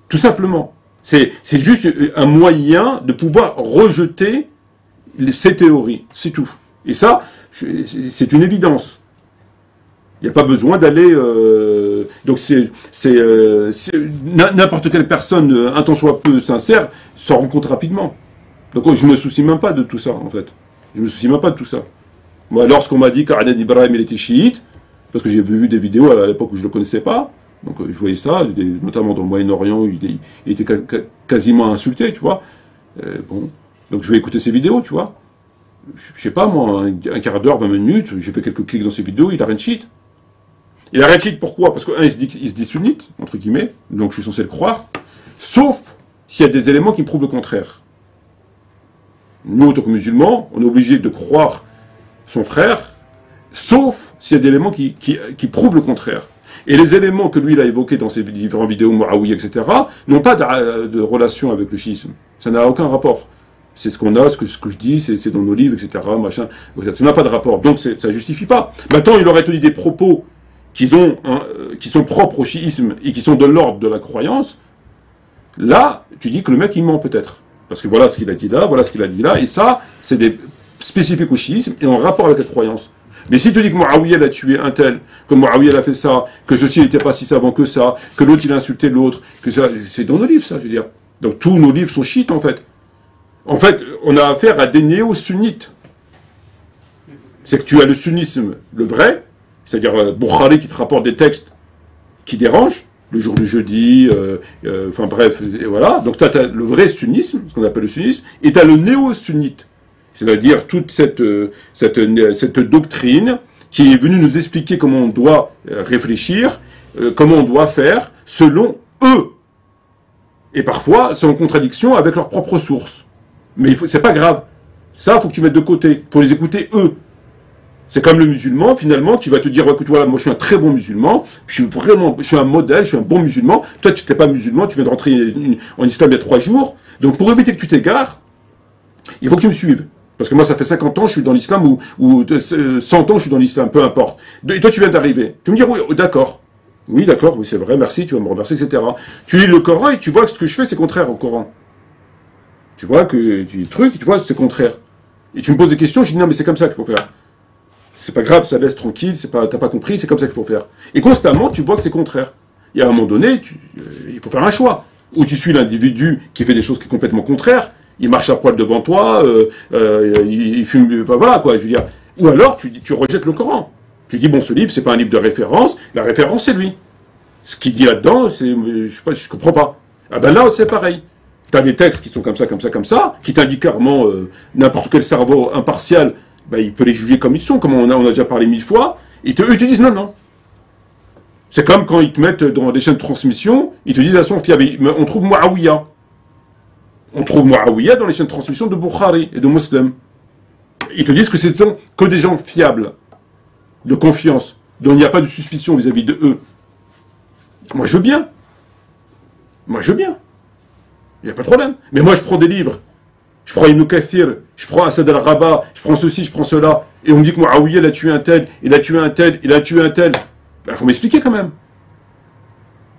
Tout simplement. C'est juste un moyen de pouvoir rejeter ces théories. C'est tout. Et ça, c'est une évidence. Il n'y a pas besoin d'aller... donc n'importe quelle personne, un tant soit peu sincère, s'en rend compte rapidement. Donc je ne me soucie même pas de tout ça, en fait. Je ne me soucie même pas de tout ça. Moi, lorsqu'on m'a dit qu'Adnan Ibrahim, il était chiite, parce que j'ai vu des vidéos à l'époque où je ne le connaissais pas, donc je voyais ça, notamment dans le Moyen-Orient, il était quasiment insulté, tu vois. Bon. Donc je vais écouter ses vidéos, tu vois. Je sais pas, moi, un quart d'heure, 20 minutes, j'ai fait quelques clics dans ses vidéos, il a rien de chiite. Il a rien de chiite, pourquoi? Parce qu'un, il se dit sunnite, entre guillemets, donc je suis censé le croire, sauf s'il y a des éléments qui me prouvent le contraire. Nous, en tant que musulmans, on est obligé de croire son frère, sauf s'il y a des éléments qui prouvent le contraire. Et les éléments que lui, il a évoqués dans ses différentes vidéos, Muawiyah, etc., n'ont pas de relation avec le chiisme. Ça n'a aucun rapport. C'est ce qu'on a, ce que je dis, c'est dans nos livres, etc., machin. Ça n'a pas de rapport. Donc, ça justifie pas. Maintenant, il aurait tenu des propos qui sont propres au chiisme et qui sont de l'ordre de la croyance. Là, tu dis que le mec, il ment peut-être. Parce que voilà ce qu'il a dit là, voilà ce qu'il a dit là, et ça, c'est des spécifiques au chiisme et en rapport avec la croyance. Mais si tu dis que Muawiyah a tué un tel, que Muawiyah a fait ça, que ceci n'était pas si savant que ça, que l'autre il a insulté l'autre, que ça, c'est dans nos livres ça, je veux dire. Donc tous nos livres sont chiites en fait. En fait, on a affaire à des néo-sunnites. C'est que tu as le sunnisme, le vrai, c'est-à-dire Bukhari qui te rapporte des textes qui dérangent, le jour du jeudi, enfin bref, et voilà. Donc tu as le vrai sunnisme, ce qu'on appelle le sunnisme, et tu as le néo-sunnite. C'est-à-dire toute cette doctrine qui est venue nous expliquer comment on doit réfléchir, comment on doit faire, selon eux. Et parfois, c'est en contradiction avec leurs propres sources. Mais c'est pas grave. Ça, il faut que tu mettes de côté. Il faut les écouter eux. C'est comme le musulman, finalement, qui va te dire, écoute, voilà, moi je suis un très bon musulman, je suis un modèle, je suis un bon musulman. Toi, tu n'es pas musulman, tu viens de rentrer en islam il y a 3 jours. Donc, pour éviter que tu t'égares, il faut que tu me suives. Parce que moi, ça fait 50 ans, je suis dans l'islam, ou 100 ans, je suis dans l'islam, peu importe. Et toi, tu viens d'arriver. Tu me dis, oui, d'accord. Oui, d'accord, oui, c'est vrai, merci, tu vas me remercier, etc. Tu lis le Coran et tu vois que ce que je fais, c'est contraire au Coran. Tu vois que tu truc, tu vois, c'est contraire. Et tu me poses des questions, je dis, non, mais c'est comme ça qu'il faut faire. C'est pas grave, ça laisse tranquille, t'as pas compris, c'est comme ça qu'il faut faire. Et constamment, tu vois que c'est contraire. Et à un moment donné, il faut faire un choix. Ou tu suis l'individu qui fait des choses qui sont complètement contraires, il marche à poil devant toi, il fume, voilà quoi, je veux dire. Ou alors, tu rejettes le Coran. Tu dis, bon, ce livre, c'est pas un livre de référence, la référence, c'est lui. Ce qu'il dit là-dedans, je comprends pas. Ah ben là, c'est pareil. T'as des textes qui sont comme ça, qui t'indiquent clairement n'importe quel cerveau impartial, ben, il peut les juger comme ils sont, comme on a déjà parlé 1000 fois, eux, ils te disent non, non. C'est comme quand ils te mettent dans des chaînes de transmission, ils te disent, elles sont fiables. On trouve Muawiyah. On trouve Muawiyah dans les chaînes de transmission de Bukhari et de Muslim. Ils te disent que c'est que des gens fiables, de confiance, dont il n'y a pas de suspicion vis-à-vis de eux. Moi, je veux bien. Moi, je veux bien. Il n'y a pas de problème. Mais moi, je prends des livres. Je prends Ibn Kathir, je prends Asad al-Rabat, je prends ceci, je prends cela. Et on me dit que Muawiyah, il a tué un tel, il a tué un tel, il a tué un tel. Ben, faut m'expliquer quand même.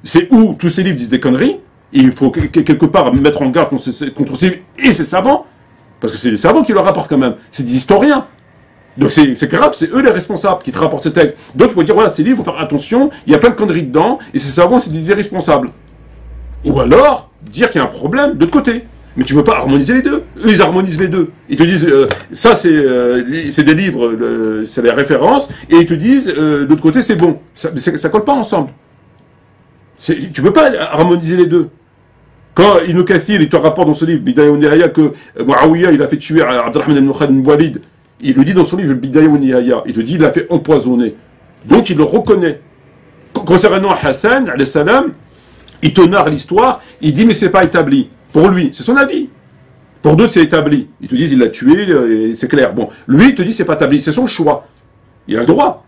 C'est où tous ces livres disent des conneries, et il faut quelque part mettre en garde contre ces... Et ces savants, parce que c'est les savants qui le rapportent quand même. C'est des historiens. Donc c'est grave, c'est eux les responsables qui te rapportent ces textes. Donc il faut dire, voilà, ces livres, il faut faire attention, il y a plein de conneries dedans, et ces savants, c'est des irresponsables. Ou alors, dire qu'il y a un problème de l'autre côté. Mais tu ne peux pas harmoniser les deux. Eux, ils harmonisent les deux. Ils te disent, ça c'est des livres, c'est des références, et ils te disent, de l'autre côté, c'est bon. Ça ne colle pas ensemble. Tu ne peux pas harmoniser les deux. Quand Ibn Kathir, il te rapporte dans ce livre, Bidaya wa Nihaya, que Muawiyah, il a fait tuer Abdurrahman ibn Khalid ibn Walid, il le dit dans son livre, Bidaya wa Nihaya, il te dit, il l'a fait empoisonner. Donc il le reconnaît. Concernant Hassan, alayhi salam, il te narre l'histoire, il dit, mais c'est pas établi. Pour lui, c'est son avis. Pour d'autres, c'est établi. Ils te disent, il l'a tué, c'est clair. Bon, lui, il te dit, c'est pas établi, c'est son choix. Il a le droit.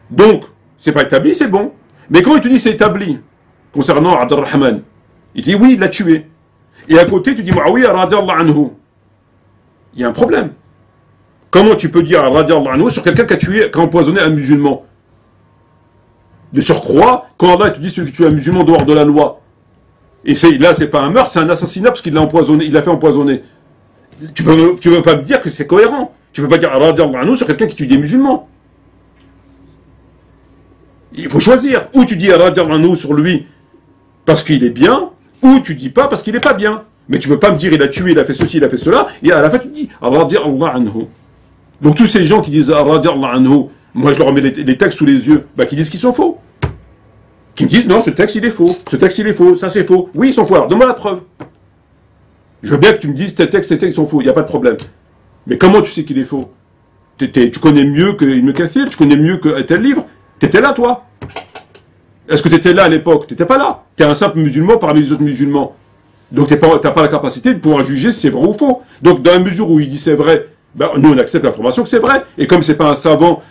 Donc, c'est pas établi, c'est bon. Mais quand il te dit, c'est établi, concernant Abdurrahman, il te dit, oui, il l'a tué. Et à côté, tu dis, Muawiyah, radiallahu anhu. Il y a un problème. Comment tu peux dire, radiallahu anhu, sur quelqu'un qui a empoisonné un musulman? De surcroît, quand Allah te dit, celui qui tue un musulman dehors de la loi, et là, c'est pas un meurtre, c'est un assassinat parce qu'il l'a empoisonné, il l'a fait empoisonner. Tu veux pas me dire que c'est cohérent. Tu peux pas dire radiallahu anhu sur quelqu'un qui tue des musulmans. Il faut choisir. Ou tu dis radiallahu anhu sur lui parce qu'il est bien, ou tu dis pas parce qu'il est pas bien. Mais tu peux pas me dire il a tué, il a fait ceci, il a fait cela, et à la fin tu dis radiallahu anhu. Donc tous ces gens qui disent radiallahu anhu, moi je leur mets les textes sous les yeux, qui disent qu'ils sont faux. Qui me disent, non, ce texte il est faux, ce texte il est faux, ça c'est faux. Oui, ils sont faux, alors donne-moi la preuve. Je veux bien que tu me dises, tes textes sont faux, il n'y a pas de problème. Mais comment tu sais qu'il est faux? Tu connais mieux que Ibn Kathir, tu connais mieux que tel livre. Tu étais là, toi? Est-ce que tu étais là à l'époque? Tu n'étais pas là. Tu es un simple musulman parmi les autres musulmans. Donc tu n'as pas la capacité de pouvoir juger si c'est vrai ou faux. Donc dans la mesure où il dit c'est vrai, nous on accepte l'information que c'est vrai, et comme c'est pas un savant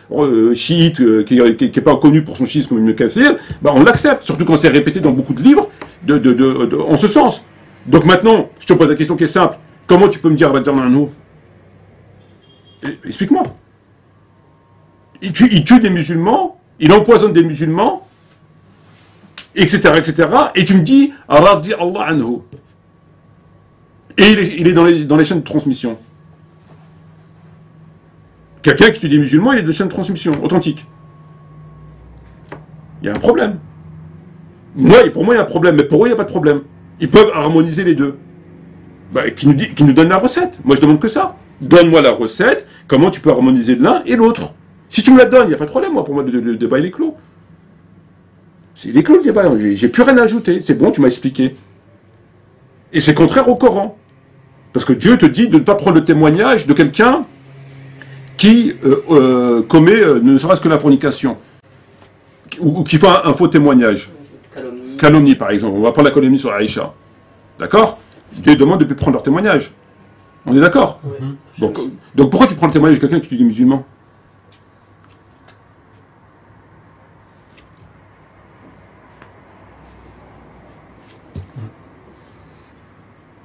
chiite qui est pas connu pour son schisme comme Ibn Kathir, on l'accepte, surtout quand c'est répété dans beaucoup de livres en ce sens. Donc maintenant, je te pose la question qui est simple, comment tu peux me dire nous? Explique-moi. Il tue des musulmans, il empoisonne des musulmans, etc., et tu me dis radi Allah anhu. Et il est dans les chaînes de transmission. Quelqu'un qui tue des musulmans, il est de chaîne de transmission authentique. Il y a un problème. Pour moi, il y a un problème, mais pour eux, il n'y a pas de problème. Ils peuvent harmoniser les deux. Qui nous donne la recette. Moi, je demande que ça. Donne-moi la recette, comment tu peux harmoniser l'un et l'autre. Si tu me la donnes, il n'y a pas de problème, moi, pour moi, le débat, il est clos. Il est clos, le débat. J'ai plus rien à ajouter. C'est bon, tu m'as expliqué. Et c'est contraire au Coran. Parce que Dieu te dit de ne pas prendre le témoignage de quelqu'un qui commet ne serait-ce que la fornication, ou qui fait un faux témoignage. Calomnie, par exemple. On va prendre la calomnie sur Aïcha. D'accord? Dieu demande de ne plus prendre leur témoignage. On est d'accord? Donc pourquoi tu prends le témoignage de quelqu'un qui tue des musulmans?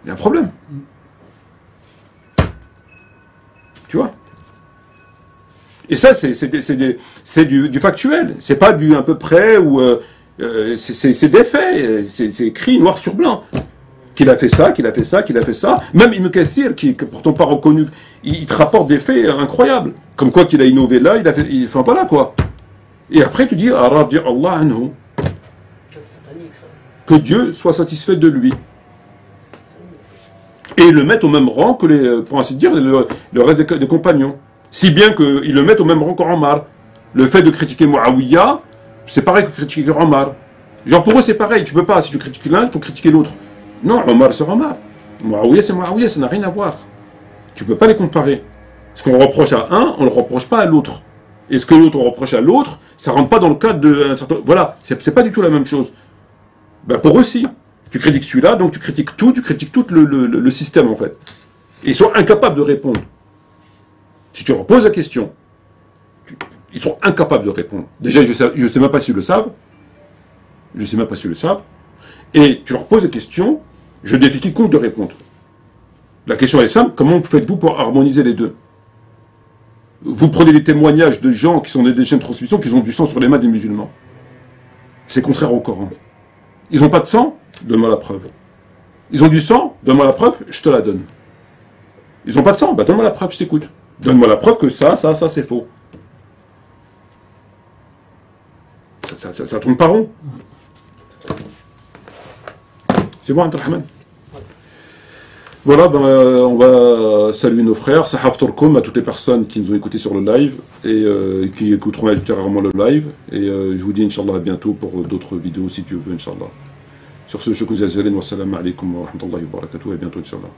Il y a un problème. Tu vois? Et ça, c'est du factuel. C'est pas du à peu près ou c'est des faits. C'est écrit noir sur blanc. Qu'il a fait ça, qu'il a fait ça, qu'il a fait ça. Même Ibn Kathir, qui est pourtant pas reconnu, il te rapporte des faits incroyables. Comme quoi qu'il a innové là, enfin voilà quoi. Et après tu dis radi Allah anhu. Que Dieu soit satisfait de lui. Et le mettre au même rang que pour ainsi dire, le reste des compagnons. Si bien qu'ils le mettent au même rang qu'Omar. Le fait de critiquer Muawiyah, c'est pareil que critiquer Omar. Genre pour eux c'est pareil, tu peux pas, si tu critiques l'un, il faut critiquer l'autre. Non, Omar c'est Omar. Muawiyah c'est Muawiyah, ça n'a rien à voir. Tu peux pas les comparer. Ce qu'on reproche à un, on ne le reproche pas à l'autre. Et ce que l'autre on reproche à l'autre, ça rentre pas dans le cadre d'un certain... Voilà, c'est pas du tout la même chose. Pour eux si. Tu critiques celui-là, donc tu critiques tout le système en fait. Et ils sont incapables de répondre. Si tu leur poses la question, ils sont incapables de répondre. Déjà, je sais même pas s'ils le savent. Je sais même pas s'ils le savent. Et tu leur poses la question, je défie quiconque de répondre. La question est simple, comment faites-vous pour harmoniser les deux? Vous prenez des témoignages de gens qui sont des chaînes de transmission, qui ont du sang sur les mains des musulmans. C'est contraire au Coran. Ils n'ont pas de sang? Donne-moi la preuve. Ils ont du sang? Donne-moi la preuve, je te la donne. Ils n'ont pas de sang? Donne-moi la preuve, je t'écoute. Donne-moi la preuve que ça, c'est faux. Ça tourne pas rond. C'est bon, Abdelrahman? Voilà, on va saluer nos frères. Sahaf Turkum à toutes les personnes qui nous ont écoutés sur le live et qui écouteront ultérieurement le live. Et je vous dis, Inch'Allah, à bientôt pour d'autres vidéos, si Dieu veut, Inch'Allah. Sur ce, je vous dis, wassalamu alaikum wa rahmatullahi wa barakatuh, et à bientôt, Inch'Allah.